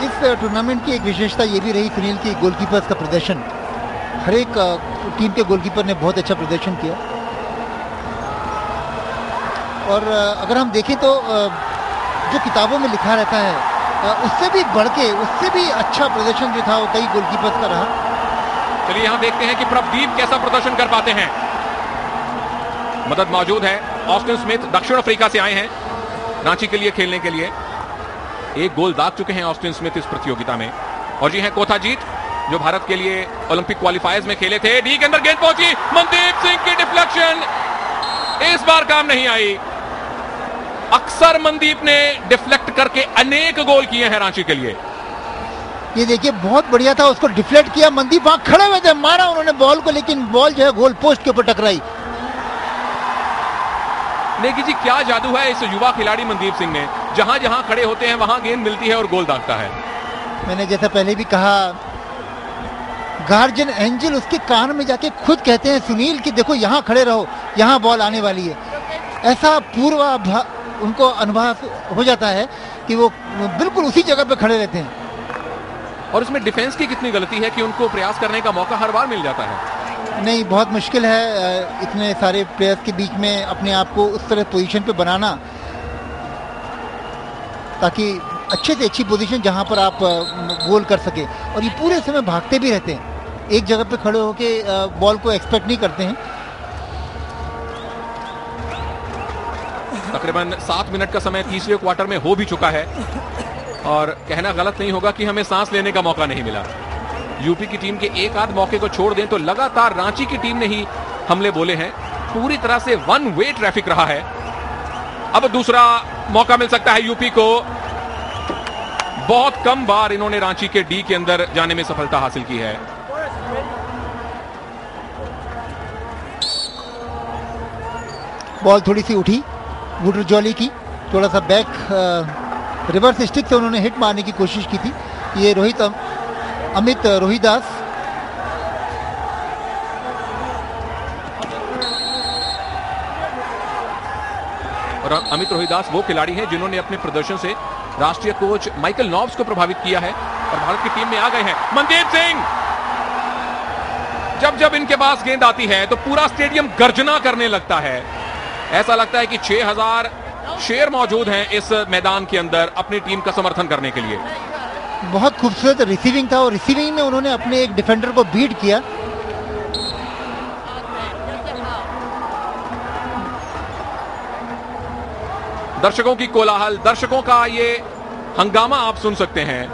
इस टूर्नामेंट की एक विशेषता ये भी रही सुनील की गोलकीपर्स का प्रदर्शन, हर एक टीम के गोलकीपर ने बहुत अच्छा प्रदर्शन किया। और अगर हम देखें तो जो किताबों में लिखा रहता है उससे भी बढ़ के, उससे भी अच्छा प्रदर्शन जो था वो कई गोलकीपर्स का रहा। चलिए यहां देखते हैं कि प्रभदीप कैसा प्रदर्शन कर पाते हैं। मदद मौजूद है, ऑस्टिन स्मिथ दक्षिण अफ्रीका से आए हैं रांची के लिए खेलने के लिए। 1 गोल दाग चुके हैं ऑस्टिन स्मिथ इस प्रतियोगिता में। और जी हैं कोथाजीत जो भारत के लिए ओलंपिक क्वालिफायर्स में खेले थे। डी के अंदर गेंद पहुंची, मनदीप सिंह की डिफ्लेक्शन इस बार काम नहीं आई। अक्सर मनदीप ने डिफ्लेक्ट करके अनेक गोल किए हैं रांची के लिए। ये देखिए बहुत बढ़िया था, उसको डिफ्लेक्ट किया, मनदीप वहां खड़े हुए थे, मारा उन्होंने बॉल को, लेकिन बॉल जो है गोल पोस्ट के ऊपर टकराई। नेगी जी क्या जादू है इस युवा खिलाड़ी मनदीप सिंह में, जहां जहां खड़े होते हैं वहां गेंद मिलती है और गोल दागता है। मैंने जैसा पहले भी कहा, गार्जियन एंजल उसके कान में जाके खुद कहते हैं सुनील कि देखो यहां खड़े रहो, यहां बॉल आने वाली है। ऐसा पूर्व उनको अनुभव हो जाता है कि वो बिल्कुल उसी जगह पे खड़े रहते हैं। और इसमें डिफेंस की कितनी गलती है कि उनको प्रयास करने का मौका हर बार मिल जाता है। नहीं, बहुत मुश्किल है इतने सारे प्लेयर्स के बीच में अपने आप को उस तरह पोजीशन पे बनाना ताकि अच्छे से अच्छी पोजीशन जहां पर आप गोल कर सके। और ये पूरे समय भागते भी रहते हैं, एक जगह पे खड़े होके बॉल को एक्सपेक्ट नहीं करते हैं। तकरीबन 7 मिनट का समय तीसरे क्वार्टर में हो भी चुका है और कहना गलत नहीं होगा कि हमें सांस लेने का मौका नहीं मिला। यूपी की टीम के एक आध मौके को छोड़ दें तो लगातार रांची की टीम ने ही हमले बोले हैं। पूरी तरह से 1 वे ट्रैफिक रहा है। अब दूसरा मौका मिल सकता है यूपी को। बहुत कम बार इन्होंने रांची के डी के अंदर जाने में सफलता हासिल की है। बॉल थोड़ी सी उठी वुडर जॉली की, थोड़ा सा बैक रिवर्स स्टिक से उन्होंने हिट मारने की कोशिश की थी। ये अमित रोहिदास और अमित रोहिदास वो खिलाड़ी हैं जिन्होंने अपने प्रदर्शन से राष्ट्रीय कोच माइकल नॉब्स को प्रभावित किया है और भारत की टीम में आ गए हैं। मनदीप सिंह, जब जब इनके पास गेंद आती है तो पूरा स्टेडियम गर्जना करने लगता है। ऐसा लगता है कि 6000 शेर मौजूद हैं इस मैदान के अंदर अपनी टीम का समर्थन करने के लिए। बहुत खूबसूरत रिसीविंग था और रिसीविंग में उन्होंने अपने एक डिफेंडर को बीट किया। दर्शकों की कोलाहल, दर्शकों का ये हंगामा आप सुन सकते हैं,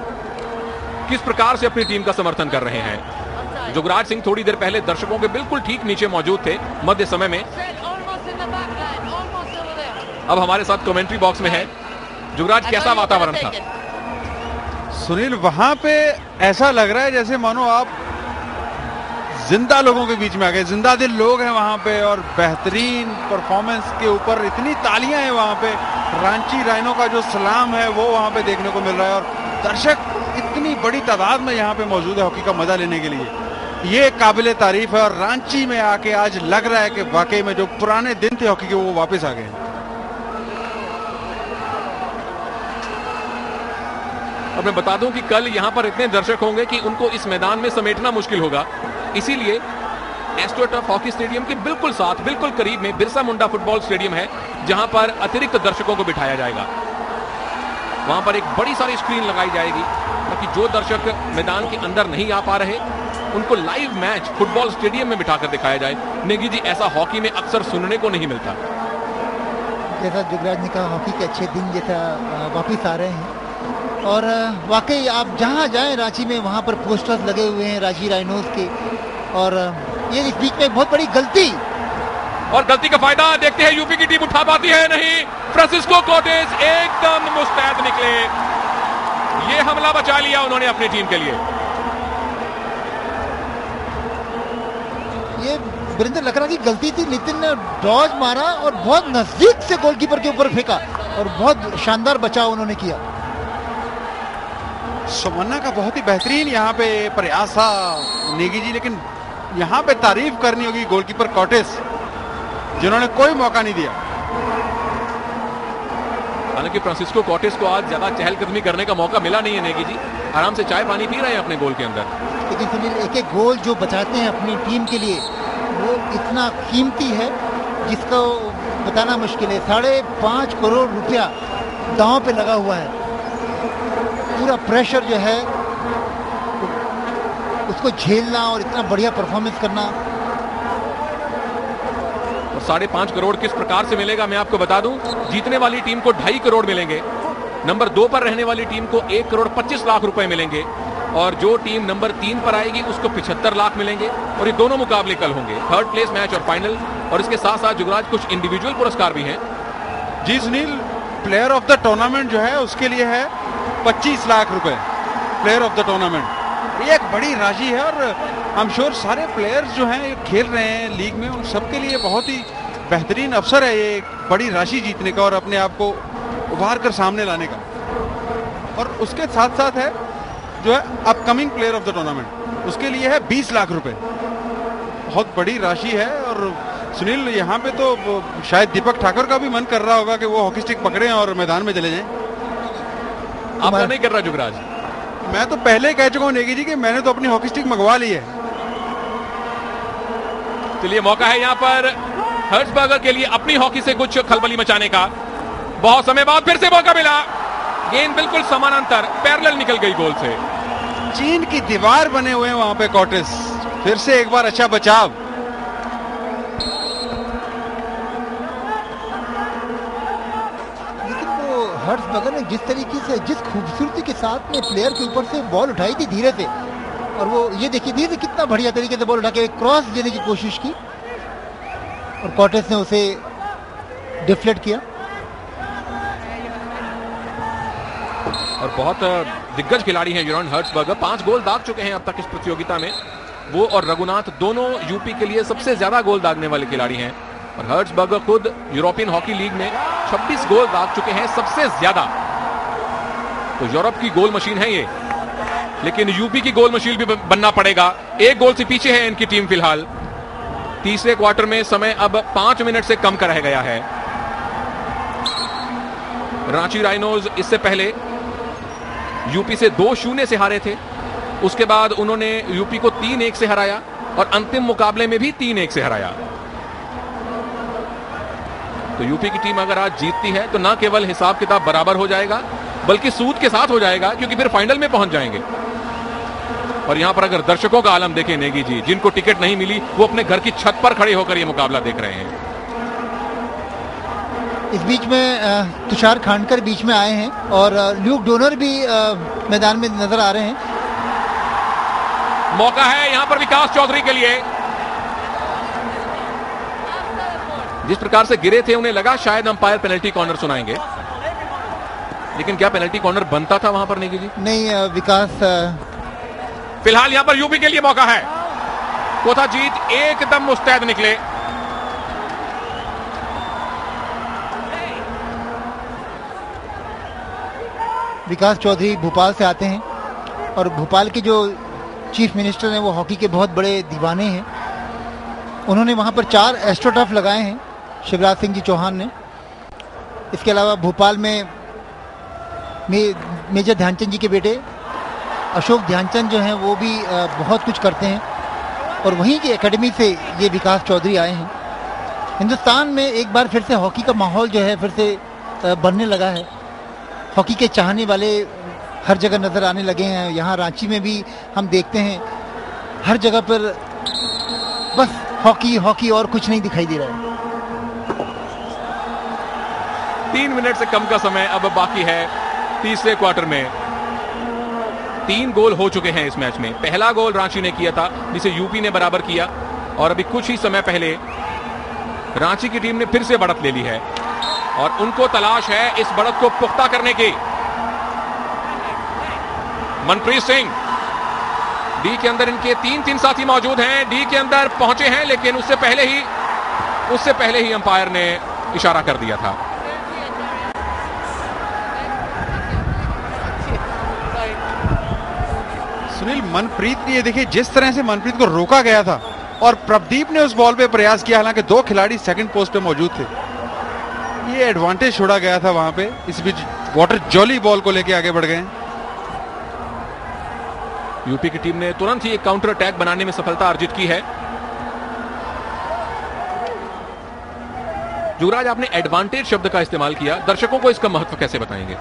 किस प्रकार से अपनी टीम का समर्थन कर रहे हैं। जुगराज सिंह थोड़ी देर पहले दर्शकों के बिल्कुल ठीक नीचे मौजूद थे मध्य समय में, अब हमारे साथ कमेंट्री बॉक्स में है। जुगराज, कैसा वातावरण था? सुनील, वहां पे ऐसा लग रहा है जैसे मानो आप जिंदा लोगों के बीच में आ गए, जिंदा दिल लोग हैं वहां पे और बेहतरीन परफॉर्मेंस के ऊपर इतनी तालियां हैं वहां पे। रांची राइनो का जो सलाम है वो वहां पे देखने को मिल रहा है और दर्शक इतनी बड़ी तादाद में यहाँ पे मौजूद है हॉकी का मजा लेने के लिए। ये काबिले तारीफ है और रांची में आके आज लग रहा है कि वाकई में जो पुराने दिन थे हॉकी के वो वापस आ गए हैं। अब मैं बता दूं कि कल यहां पर इतने दर्शक होंगे कि उनको इस मैदान में समेटना मुश्किल होगा, इसीलिए एस्ट्रोटर्फ हॉकी स्टेडियम के बिल्कुल साथ, बिल्कुल करीब में बिरसा मुंडा फुटबॉल स्टेडियम है, जहां पर अतिरिक्त दर्शकों को बिठाया जाएगा। वहां पर एक बड़ी सारी स्क्रीन लगाई जाएगी ताकि जो दर्शक मैदान के अंदर नहीं आ पा रहे उनको लाइव मैच फुटबॉल स्टेडियम में बिठाकर दिखाया जाए। नेगी जी, ऐसा हॉकी में अक्सर सुनने को नहीं मिलता। जैसा जुगराज ने कहा, हॉकी के अच्छे दिन जैसा वापिस आ रहे हैं और वाकई आप जहां जाएं रांची में वहां पर पोस्टर्स लगे हुए हैं रांची राइनोज के। और ये इस बीच में बहुत बड़ी गलती, और गलती का फायदा देखते हैं यूपी की टीम उठा पाती है नहीं। फ्रांसिस्को कोर्टेस एकदम मुस्तैद निकले, ये हमला बचा लिया उन्होंने अपनी टीम के लिए। ये वीरेंद्र लकड़ा की गलती थी, नितिन ने डॉज मारा और बहुत नजदीक से गोलकीपर के ऊपर फेंका और बहुत शानदार बचाव उन्होंने किया। सुमन्ना का बहुत ही बेहतरीन यहाँ पे प्रयास था नेगी जी, लेकिन यहाँ पे तारीफ करनी होगी गोलकीपर कोर्टेस, जिन्होंने कोई मौका नहीं दिया। हालांकि फ्रांसिस्को कोर्टेस को आज ज्यादा चहलकदमी करने का मौका मिला नहीं है नेगी जी, आराम से चाय पानी पी रहे हैं अपने गोल के अंदर। लेकिन सुनील, एक एक गोल जो बचाते हैं अपनी टीम के लिए वो इतना कीमती है जिसको बताना मुश्किल है। 5.5 करोड़ रुपया दांव पे लगा हुआ है। पूरा प्रेशर जो है उसको झेलना और इतना बढ़िया परफॉर्मेंस करना। और 5.5 करोड़ किस प्रकार से मिलेगा मैं आपको बता दूं, जीतने वाली टीम को 2.5 करोड़ मिलेंगे, नंबर 2 पर रहने वाली टीम को 1 करोड़ 25 लाख रुपए मिलेंगे और जो टीम नंबर 3 पर आएगी उसको 75 लाख मिलेंगे। और ये दोनों मुकाबले कल होंगे, थर्ड प्लेस मैच और फाइनल। और इसके साथ साथ जुगराज कुछ इंडिविजुअल पुरस्कार भी हैं। जी Sunil, player of the tournament जो है उसके लिए है 25 लाख रुपए प्लेयर ऑफ द टूर्नामेंट। ये एक बड़ी राशि है और आई एम श्योर सारे प्लेयर्स जो हैं खेल रहे हैं लीग में, उन सबके लिए बहुत ही बेहतरीन अवसर है ये बड़ी राशि जीतने का और अपने आप को उभार कर सामने लाने का। और उसके साथ साथ है जो है upcoming player of the tournament, उसके लिए है 20 लाख रुपए। बहुत बड़ी राशि है। और सुनील, यहाँ पे तो शायद दीपक ठाकुर का भी मन कर रहा होगा कि वो हॉकी स्टिक पकड़ें और मैदान में चले जाएं। आपका नहीं कर रहा जुगराज? मैं तो पहले कह चुका हूँ नेगी जी कि मैंने तो अपनी हॉकी स्टिक मंगवा ली है। चलिए, मौका है यहाँ पर हर्ट्सबर्गर के लिए अपनी हॉकी से कुछ खलबली मचाने का। बहुत समय बाद फिर से मौका मिला, गेंद बिल्कुल समानांतर पैरेलल निकल गई गोल से। चीन की दीवार बने हुए हैं वहां पे कोर्टेस, फिर से एक बार अच्छा बचाव। लेकिन वो हर्ट्सबर्गर ने जिस तरीके से, जिस खूबसूरती के साथ में प्लेयर के ऊपर से बॉल उठाई थी धीरे से, और वो ये देखिए धीरे कितना बढ़िया तरीके से बॉल उठा के क्रॉस देने की कोशिश की और कोर्टेस ने उसे डिफ्लेक्ट किया। और बहुत दिग्गज खिलाड़ी हैं यूरॉन हर्ट्सबर्गर, 5 गोल दाग चुके हैं अब तक इस प्रतियोगिता में। वो और रघुनाथ दोनों यूपी के लिए सबसे ज्यादा गोल दागने वाले खिलाड़ी हैं। और हर्ट्सबर्गर खुद यूरोपियन हॉकी लीग में 26 गोल दाग चुके हैं, सबसे ज्यादा। तो यूरोप की गोल मशीन है ये, लेकिन यूपी की गोल मशीन भी बनना पड़ेगा। 1 गोल से पीछे है इनकी टीम फिलहाल। तीसरे क्वार्टर में समय अब 5 मिनट से कम का रह गया है। रांची राइनोज इससे पहले यूपी से 2-0 से हारे थे, उसके बाद उन्होंने यूपी को 3-1 से हराया और अंतिम मुकाबले में भी 3-1 से हराया। तो यूपी की टीम अगर आज जीतती है तो ना केवल हिसाब किताब बराबर हो जाएगा बल्कि सूद के साथ हो जाएगा, क्योंकि फिर फाइनल में पहुंच जाएंगे। और यहां पर अगर दर्शकों का आलम देखें नेगी जी, जिनको टिकट नहीं मिली वो अपने घर की छत पर खड़े होकर यह मुकाबला देख रहे हैं। इस बीच में तुषार खांडकर बीच में आए हैं और ल्यूक डोनर भी मैदान में नजर आ रहे हैं। मौका है यहां पर विकास चौधरी के लिए। जिस प्रकार से गिरे थे उन्हें लगा शायद अंपायर पेनल्टी कॉर्नर सुनाएंगे, लेकिन क्या पेनल्टी कॉर्नर बनता था वहां पर नेगी जी? नहीं, विकास फिलहाल यहां पर यूपी के लिए मौका है। कोथाजीत एकदम मुस्तैद निकले। विकास चौधरी भोपाल से आते हैं और भोपाल की जो चीफ मिनिस्टर हैं वो हॉकी के बहुत बड़े दीवाने हैं। उन्होंने वहाँ पर 4 एस्ट्रोटर्फ लगाए हैं शिवराज सिंह जी चौहान ने। इसके अलावा भोपाल में मेजर ध्यानचंद जी के बेटे अशोक ध्यानचंद जो हैं वो भी बहुत कुछ करते हैं, और वहीं की एकेडमी से ये विकास चौधरी आए हैं। हिंदुस्तान में एक बार फिर से हॉकी का माहौल जो है फिर से बनने लगा है। हॉकी के चाहने वाले हर जगह नज़र आने लगे हैं। यहाँ रांची में भी हम देखते हैं हर जगह पर बस हॉकी हॉकी और कुछ नहीं दिखाई दे रहा है। 3 मिनट से कम का समय अब बाकी है तीसरे क्वार्टर में। 3 गोल हो चुके हैं इस मैच में। पहला गोल रांची ने किया था जिसे यूपी ने बराबर किया, और अभी कुछ ही समय पहले रांची की टीम ने फिर से बढ़त ले ली है और उनको तलाश है इस बढ़त को पुख्ता करने की। मनप्रीत सिंह, डी के अंदर इनके 3 साथी मौजूद हैं, डी के अंदर पहुंचे हैं, लेकिन उससे पहले ही अंपायर ने इशारा कर दिया था। सुनील, मनप्रीत ने, ये देखिए जिस तरह से मनप्रीत को रोका गया था और प्रभदीप ने उस बॉल पे प्रयास किया, हालांकि 2 खिलाड़ी सेकंड पोस्ट पे मौजूद थे। ये एडवांटेज छोड़ा गया था वहां पे। इस बीच वाटर जॉली बॉल को लेके आगे बढ़ गए। यूपी की टीम ने तुरंत ही एक काउंटर अटैक बनाने में सफलता अर्जित की है। युवराज, आपने एडवांटेज शब्द का इस्तेमाल किया, दर्शकों को इसका महत्व कैसे बताएंगे?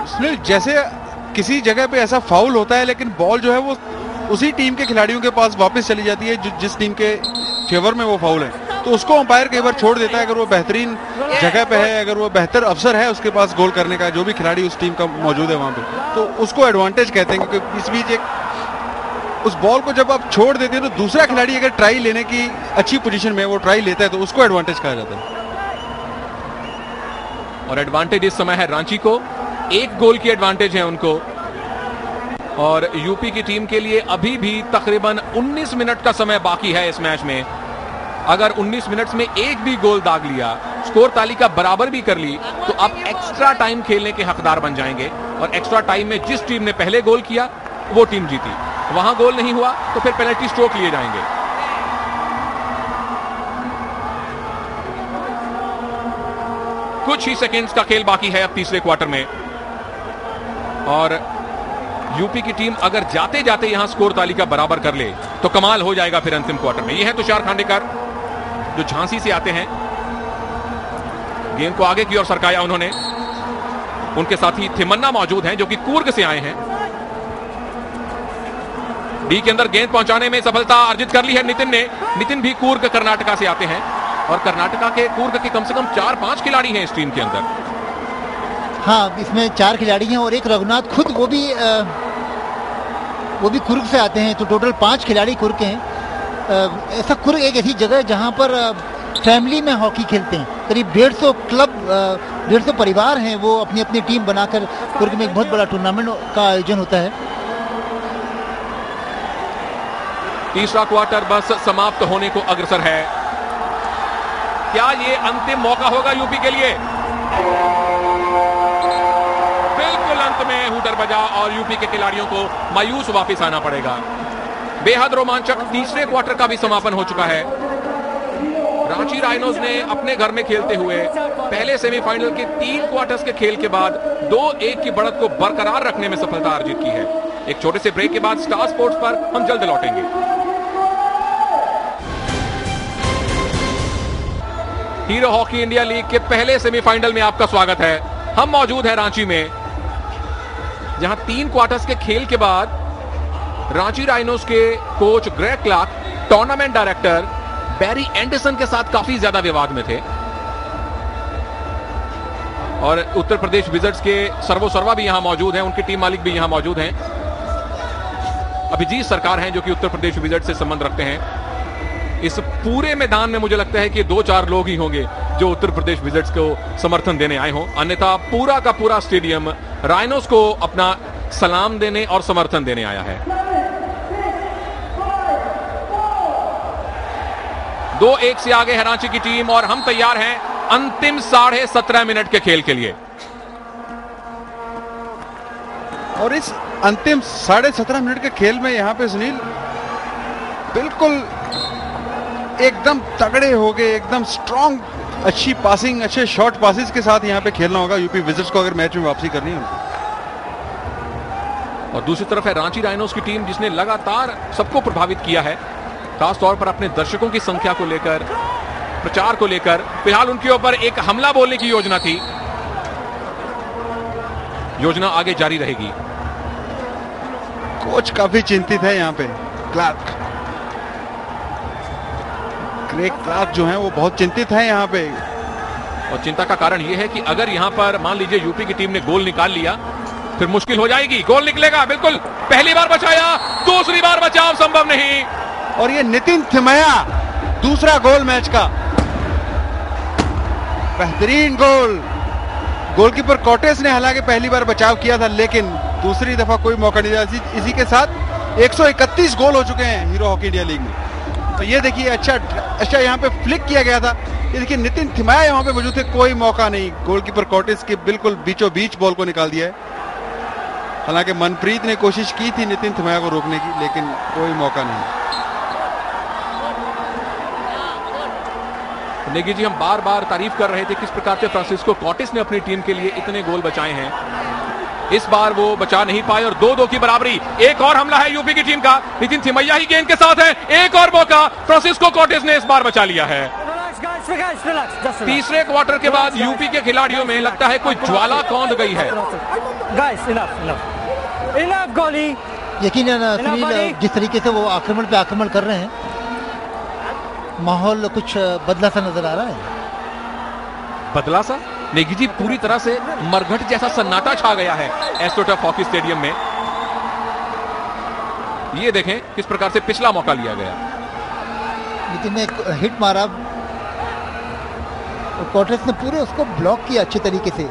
सुनील, जैसे किसी जगह पे ऐसा फाउल होता है लेकिन बॉल जो है वो उसी टीम के खिलाड़ियों के पास वापस चली जाती है जिस टीम के फेवर में वो फाउल है, तो उसको अंपायर कई बार छोड़ देता है। अगर वो बेहतरीन जगह पे है, अगर वो बेहतर अवसर है उसके पास गोल करने का, जो भी खिलाड़ी उस टीम का मौजूद है वहां पे, तो उसको एडवांटेज कहते हैं। क्योंकि इस बीच उस बॉल को जब आप छोड़ देते हैं तो दूसरा खिलाड़ी अगर ट्राई लेने की अच्छी पोजीशन में वो ट्राई लेता है तो उसको एडवांटेज कहा जाता है। और एडवांटेज इस समय है रांची को, 1 गोल की एडवांटेज है उनको। और यूपी की टीम के लिए अभी भी तकरीबन 19 मिनट का समय बाकी है इस मैच में। अगर 19 मिनट में एक भी गोल दाग लिया, स्कोर तालिका बराबर भी कर ली, तो आप एक्स्ट्रा टाइम खेलने के हकदार बन जाएंगे। और एक्स्ट्रा टाइम में जिस टीम ने पहले गोल किया वो टीम जीती। वहां गोल नहीं हुआ तो फिर पेनल्टी स्ट्रोक लिए जाएंगे। कुछ ही सेकंड्स का खेल बाकी है अब तीसरे क्वार्टर में, और यूपी की टीम अगर जाते जाते यहां स्कोर तालिका बराबर कर ले तो कमाल हो जाएगा फिर अंतिम क्वार्टर में। ये है तुषार खांडेकर जो झांसी से आते हैं। गेंद को आगे की ओर सरकाया उन्होंने। उनके साथी थिमन्ना मौजूद हैं जो कि कूर्ग से आए हैं। डी के अंदर गेंद पहुंचाने में सफलता अर्जित कर ली है नितिन ने। नितिन भी कूर्ग कर्नाटका से आते हैं, और कर्नाटका के कूर्ग के कम से कम 4-5 खिलाड़ी हैं इस टीम के अंदर। हाँ, इसमें 4 खिलाड़ी हैं और एक रघुनाथ खुद वो भी कुर्ग से आते हैं, तो टोटल 5 खिलाड़ी कुर्ग के हैं। ऐसा कुर्ग एक ऐसी जगह है जहाँ पर फैमिली में हॉकी खेलते हैं। करीब 150 क्लब, 150 परिवार हैं, वो अपनी अपनी टीम बनाकर कुर्ग में एक बहुत बड़ा टूर्नामेंट का आयोजन होता है। तीसरा क्वार्टर बस समाप्त होने को अग्रसर है। क्या ये अंतिम मौका होगा यूपी के लिए? बिल्कुल अंत में हूटर बजा और यूपी के खिलाड़ियों को मायूस वापस आना पड़ेगा। बेहद रोमांचक तीसरे क्वार्टर का भी समापन हो चुका है। रांची राइनोज ने अपने घर में खेलते हुए पहले सेमीफाइनल के 3 क्वार्टर्स के खेल के बाद 2-1 की बढ़त को बरकरार रखने में सफलता अर्जित की है। एक छोटे से ब्रेक के बाद स्टार स्पोर्ट्स पर हम जल्द लौटेंगे। हीरो हॉकी इंडिया लीग के पहले सेमीफाइनल में आपका स्वागत है। हम मौजूद हैं रांची में, जहां 3 क्वार्टर्स के खेल के बाद रांची राइनोज के coach Greg Clarke tournament director Barry Anderson के साथ काफी ज्यादा विवाद में थे, और उत्तर प्रदेश विजर्ट्स के सर्वोसर्वा भी यहां मौजूद हैं, उनके टीम मालिक भी यहां मौजूद हैं। अभिजीत सरकार हैं जो कि उत्तर प्रदेश विजर्ट्स से संबंध रखते हैं। इस पूरे मैदान में मुझे लगता है कि 2-4 लोग ही होंगे जो उत्तर प्रदेश विजर्ट्स को समर्थन देने आए हों, अन्यथा पूरा का पूरा स्टेडियम राइनोज को अपना सलाम देने और समर्थन देने आया है। 2-1 से आगे है रांची की टीम और हम तैयार हैं अंतिम 17.5 मिनट के खेल के लिए। और इस अंतिम 17.5 मिनट के खेल में यहाँ पे सुनील बिल्कुल एकदम तगड़े हो गए, एकदम स्ट्रांग, अच्छी पासिंग, अच्छे शॉर्ट पासिस के साथ यहाँ पे खेलना होगा यूपी विजिट्स को अगर मैच में वापसी करनी है। और दूसरी तरफ है रांची राइनोज की टीम जिसने लगातार सबको प्रभावित किया है, खासतौर पर अपने दर्शकों की संख्या को लेकर, प्रचार को लेकर। फिलहाल उनके ऊपर एक हमला बोलने की योजना थी, योजना आगे जारी रहेगी। कोच काफी चिंतित है यहाँ पे, क्रेग क्लार्क जो है वो बहुत चिंतित है यहाँ पे। और चिंता का कारण यह है कि अगर यहां पर मान लीजिए यूपी की टीम ने गोल निकाल लिया फिर मुश्किल हो जाएगी। गोल निकलेगा, बिल्कुल पहली बार बचाया, दूसरी बार बचाव संभव नहीं। और ये नितिन थिमैया, दूसरा गोल मैच का, बेहतरीन गोल। गोलकीपर कॉटेस ने हालांकि पहली बार बचाव किया था, लेकिन दूसरी दफा कोई मौका नहीं दिया। इसी के साथ 131 गोल हो चुके हैं हीरो हॉकी इंडिया लीग में। तो ये देखिए अच्छा यहाँ पे फ्लिक किया गया था। ये देखिए नितिन थिमैया यहाँ पे मौजूद थे, कोई मौका नहीं। गोलकीपर कॉटेस के बिल्कुल बीचों बीच बॉल को निकाल दिया है। हालांकि मनप्रीत ने कोशिश की थी नितिन थिमैया को रोकने की, लेकिन कोई मौका नहीं। नेगी जी, हम बार बार तारीफ कर रहे थे किस प्रकार से फ्रांसिस्को कॉटेस ने अपनी टीम के लिए इतने गोल बचाए हैं। इस बार वो बचा नहीं पाए और 2-2 की बराबरी। एक और हमला है यूपी की टीम का, नितिन थिमैया ही गेंद के साथ है। एक और मौका फ्रांसिस्को कॉटेस ने इस बार बचा लिया है। तीसरे क्वार्टर के बाद यूपी के खिलाड़ियों में लगता है कोई ज्वाला कौंध गई है। यकीनन सुनील, जिस तरीके से वो आक्रमण पे आक्रमण कर रहे हैं, माहौल कुछ बदला सा नजर आ रहा है। बदला सा? नेगी जी, पूरी तरह से मरघट जैसा सन्नाटा छा गया है एस्ट्रोटर्फ हॉकी स्टेडियम में। ये देखें किस प्रकार से पिछला मौका लिया गया। नितिन ने हिट मारा, कॉटेस ने पूरे उसको ब्लॉक किया अच्छे तरीके से,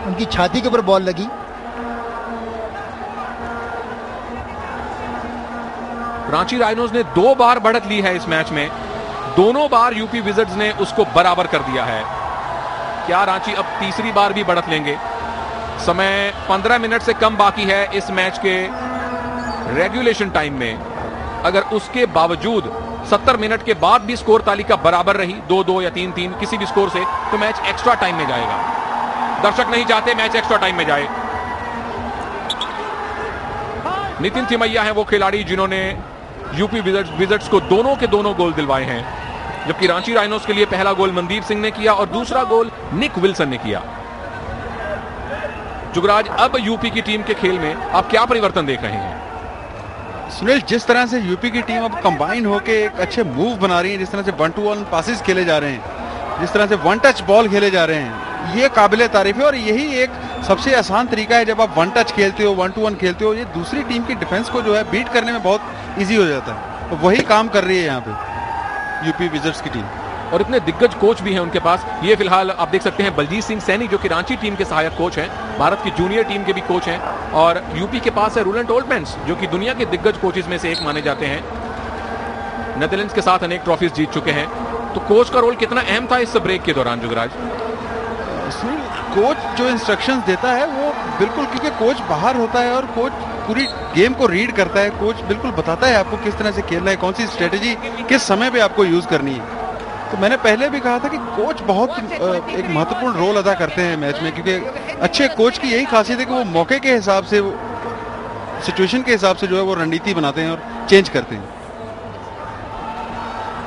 उनकी छाती के ऊपर बॉल लगी। रांची राइनोज ने 2 बार बढ़त ली है इस मैच में, दोनों बार यूपी विजिट्स ने उसको बराबर कर दिया है। क्या रांची अब तीसरी बार भी बढ़त लेंगे? समय 15 मिनट से कम बाकी है इस मैच के रेगुलेशन टाइम में। अगर उसके बावजूद 70 मिनट के बाद भी स्कोर तालिका बराबर रही, 2-2 या 3-3 किसी भी स्कोर से, तो मैच एक्स्ट्रा टाइम में जाएगा। दर्शक नहीं चाहते मैच एक्स्ट्रा टाइम में जाए। नितिन थिमैया है वो खिलाड़ी जिन्होंने यूपी विजिट्स को दोनों के दोनों गोल दिलवाए हैं, जबकि रांची राइनोज के लिए पहला गोल मनदीप सिंह ने किया और दूसरा गोल निक विल्सन ने किया। जुगराज, अब यूपी की टीम के खेल में आप क्या परिवर्तन देख रहे हैं? सुनील, जिस तरह से यूपी की टीम अब कंबाइन होकर एक अच्छे मूव बना रही है, जिस तरह से 1-to-1 पासिस खेले जा रहे हैं, जिस तरह से 1 टच बॉल खेले जा रहे हैं, ये काबिले तारीफ है। और यही एक सबसे आसान तरीका है जब आप 1 टच खेलते हो, 1-to-1 खेलते हो, ये दूसरी टीम की डिफेंस को जो है बीट करने में बहुत ईजी हो जाता है। तो वही काम कर रही है यहाँ पे यूपी विजिट्स की टीम। और इतने दिग्गज कोच भी हैं उनके पास। ये फिलहाल आप देख सकते हैं बलजीत सिंह सैनी जो कि रांची टीम के सहायक कोच हैं, भारत की जूनियर टीम के भी कोच हैं। और यूपी के पास है रोलैंड ओल्टमैन्स जो कि दुनिया के दिग्गज कोचेस में से एक माने जाते हैं, नेदरलैंड्स के साथ अनेक ट्रॉफीज जीत चुके हैं। तो कोच का रोल कितना अहम था इस ब्रेक के दौरान जुगराज? कोच जो इंस्ट्रक्शंस देता है वो बिल्कुल, क्योंकि कोच बाहर होता है और कोच पूरी गेम को रीड करता है, कोच बिल्कुल बताता है आपको किस तरह से खेलना है, कौन सी स्ट्रेटेजी किस समय पे आपको यूज करनी है। तो मैंने पहले भी कहा था कि कोच बहुत एक महत्वपूर्ण रोल अदा करते हैं मैच में, क्योंकि अच्छे कोच की यही खासियत है कि वो मौके के हिसाब से, सिचुएशन के हिसाब से जो है वो रणनीति बनाते हैं और चेंज करते हैं।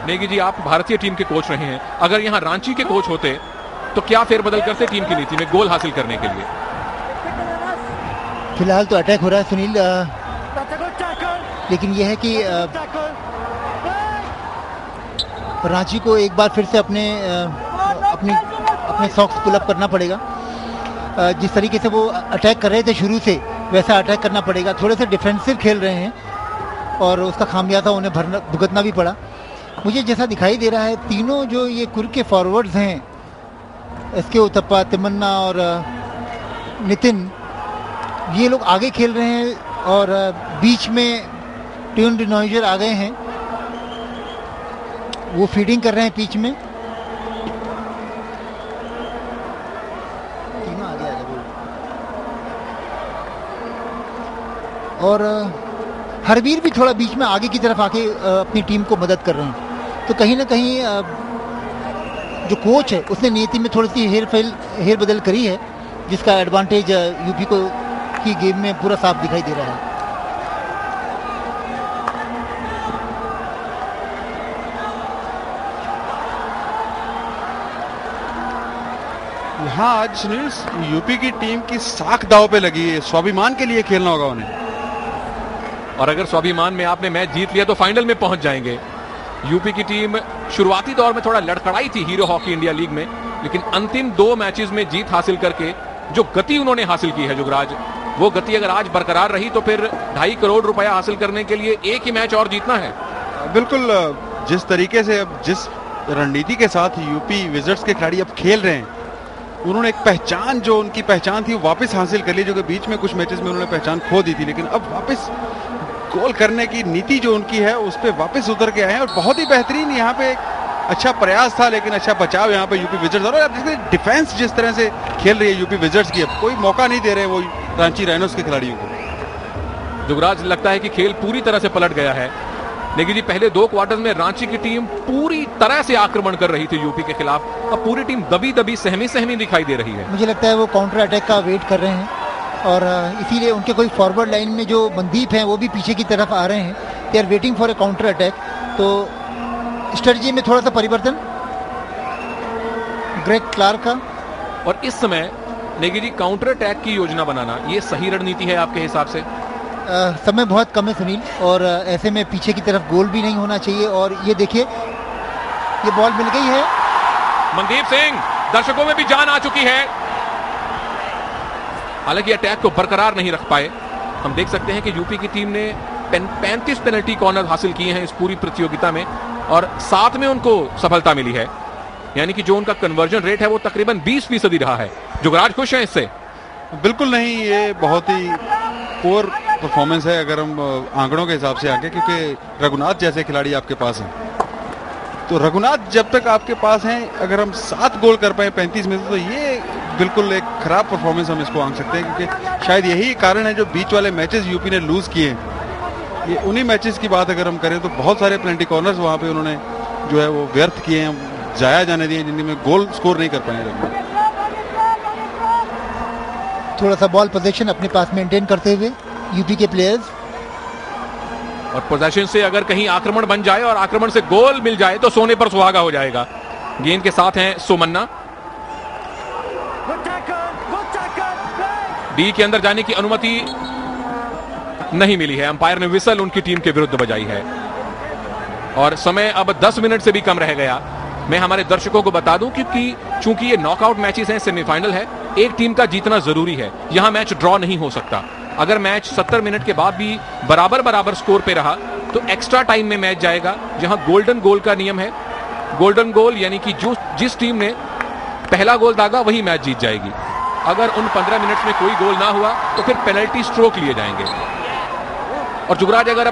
नेगी जी, आप भारतीय टीम के कोच रहे हैं, अगर यहाँ रांची के कोच होते तो क्या फेरबदल करते टीम की नीति में गोल हासिल करने के लिए? फिलहाल तो अटैक हो रहा है सुनील, लेकिन यह है कि रांची को एक बार फिर से अपने सॉक्स पुल अप करना पड़ेगा। जिस तरीके से वो अटैक कर रहे थे शुरू से, वैसा अटैक करना पड़ेगा। थोड़े से डिफेंसिव खेल रहे हैं और उसका खामियाजा उन्हें भुगतना भी पड़ा। मुझे जैसा दिखाई दे रहा है, तीनों जो ये कुर्क के फॉरवर्ड्स हैं, एसके उथप्पा, तिमन्ना और नितिन, ये लोग आगे खेल रहे हैं और बीच में ट्यून डिनॉइजर आ गए हैं, वो फीडिंग कर रहे हैं पिच में। तीनों आगे आ गए। और हरवीर भी थोड़ा बीच में आगे की तरफ आके अपनी टीम को मदद कर रहे हैं। तो कहीं ना कहीं जो कोच है उसने नीति में थोड़ी सी हेर बदल करी है, जिसका एडवांटेज यूपी को की गेम में पूरा साफ दिखाई दे रहा है। यहाँ आज सुनील यूपी की टीम की साख दाव पे लगी है, स्वाभिमान के लिए खेलना होगा उन्हें। और अगर स्वाभिमान में आपने मैच जीत लिया तो फाइनल में पहुंच जाएंगे। यूपी की टीम शुरुआती दौर में थोड़ा लड़खड़ाई थी हीरो हॉकी इंडिया लीग में, लेकिन अंतिम 2 मैचेस में जीत हासिल करके जो गति उन्होंने हासिल की है जुगराज, वो गति अगर आज बरकरार रही तो फिर 2.5 करोड़ रुपया हासिल करने के लिए एक ही मैच और जीतना है। बिल्कुल, जिस तरीके से अब जिस रणनीति के साथ यूपी विजर्स के खिलाड़ी अब खेल रहे हैं, उन्होंने एक पहचान, जो उनकी पहचान थी वो वापस हासिल कर ली, जो कि बीच में कुछ मैचेस में उन्होंने पहचान खो दी थी, लेकिन अब वापस गोल करने की नीति जो उनकी है उस पर वापस उतर के आए हैं। और बहुत ही बेहतरीन यहाँ पे अच्छा प्रयास था, लेकिन अच्छा बचाव यहाँ पे यूपी विजर्स। और आप देखते डिफेंस जिस तरह से खेल रही है यूपी विजर्स की, अब कोई मौका नहीं दे रहे वो रांची राइनोस के खिलाड़ियों को। जुगराज, लगता है कि खेल पूरी तरह से पलट गया है। लेकिन जी पहले 2 क्वार्टर्स में रांची की टीम पूरी तरह से आक्रमण कर रही थी यूपी के खिलाफ, अब पूरी टीम दबी सहमी दिखाई दे रही है। मुझे लगता है वो काउंटर अटैक का वेट कर रहे हैं और इसीलिए उनके कोई फॉरवर्ड लाइन में जो मनदीप हैं वो भी पीछे की तरफ आ रहे हैं। They are waiting for a counter attack. तो स्ट्रेटजी में थोड़ा सा परिवर्तन ग्रेग क्लार्क का। और इस समय नेगी जी काउंटर अटैक की योजना बनाना ये सही रणनीति है आपके हिसाब से? समय बहुत कम है सुनील, और ऐसे में पीछे की तरफ गोल भी नहीं होना चाहिए। और ये देखिए, ये बॉल मिल गई है मनदीप सिंह, दर्शकों में भी जान आ चुकी है। हालांकि अटैक को बरकरार नहीं रख पाए। हम देख सकते हैं कि यूपी की टीम ने 35 पेनल्टी कॉर्नर हासिल किए हैं इस पूरी प्रतियोगिता में, और 7 में उनको सफलता मिली है, यानी कि जो उनका कन्वर्जन रेट है वो तकरीबन 20% रहा है। जुगराज खुश हैं इससे? बिल्कुल नहीं, ये बहुत ही पोर परफॉर्मेंस है अगर हम आंकड़ों के हिसाब से आगे, क्योंकि रघुनाथ जैसे खिलाड़ी आपके पास हैं, तो रघुनाथ जब तक आपके पास हैं, अगर हम 7 गोल कर पाए 35 में से, तो ये बिल्कुल एक खराब परफॉर्मेंस हम इसको आंक सकते हैं। क्योंकि शायद यही कारण है जो बीच वाले मैचेस यूपी ने लूज किए हैं। ये उन्हीं मैचेस की बात अगर हम करें तो बहुत सारे पेनल्टी कॉर्नर्स वहाँ पे उन्होंने जो है वो व्यर्थ किए हैं, जाया जाने दिए, जिनमें गोल स्कोर नहीं कर पाए। थोड़ा सा बॉल पोजीशन अपने पास मेंटेन करते हुए यूपी के प्लेयर्स, और पोजीशन से अगर कहीं आक्रमण बन जाए और आक्रमण से गोल मिल जाए तो सोने पर सुहागा हो जाएगा। गेंद के साथ हैं सोमन्ना। डी के अंदर जाने की अनुमति नहीं मिली है, अंपायर ने विसल उनकी टीम के विरुद्ध बजाई है। और समय अब 10 मिनट से भी कम रह गया। मैं हमारे दर्शकों को बता दूं क्योंकि चूंकि ये नॉकआउट मैचेस हैं, सेमीफाइनल है, एक टीम का जीतना जरूरी है। यहां मैच ड्रॉ नहीं हो सकता। अगर मैच 70 मिनट के बाद भी बराबर स्कोर पे रहा तो एक्स्ट्रा टाइम में मैच जाएगा, जहां गोल्डन गोल का नियम है। गोल्डन गोल यानी कि जिस टीम ने पहला गोल दागा वही मैच जीत जाएगी। अगर उन 15 मिनट में कोई गोल ना हुआ तो फिर पेनल्टी स्ट्रोक लिए जाएंगे। और जुगराज, अगर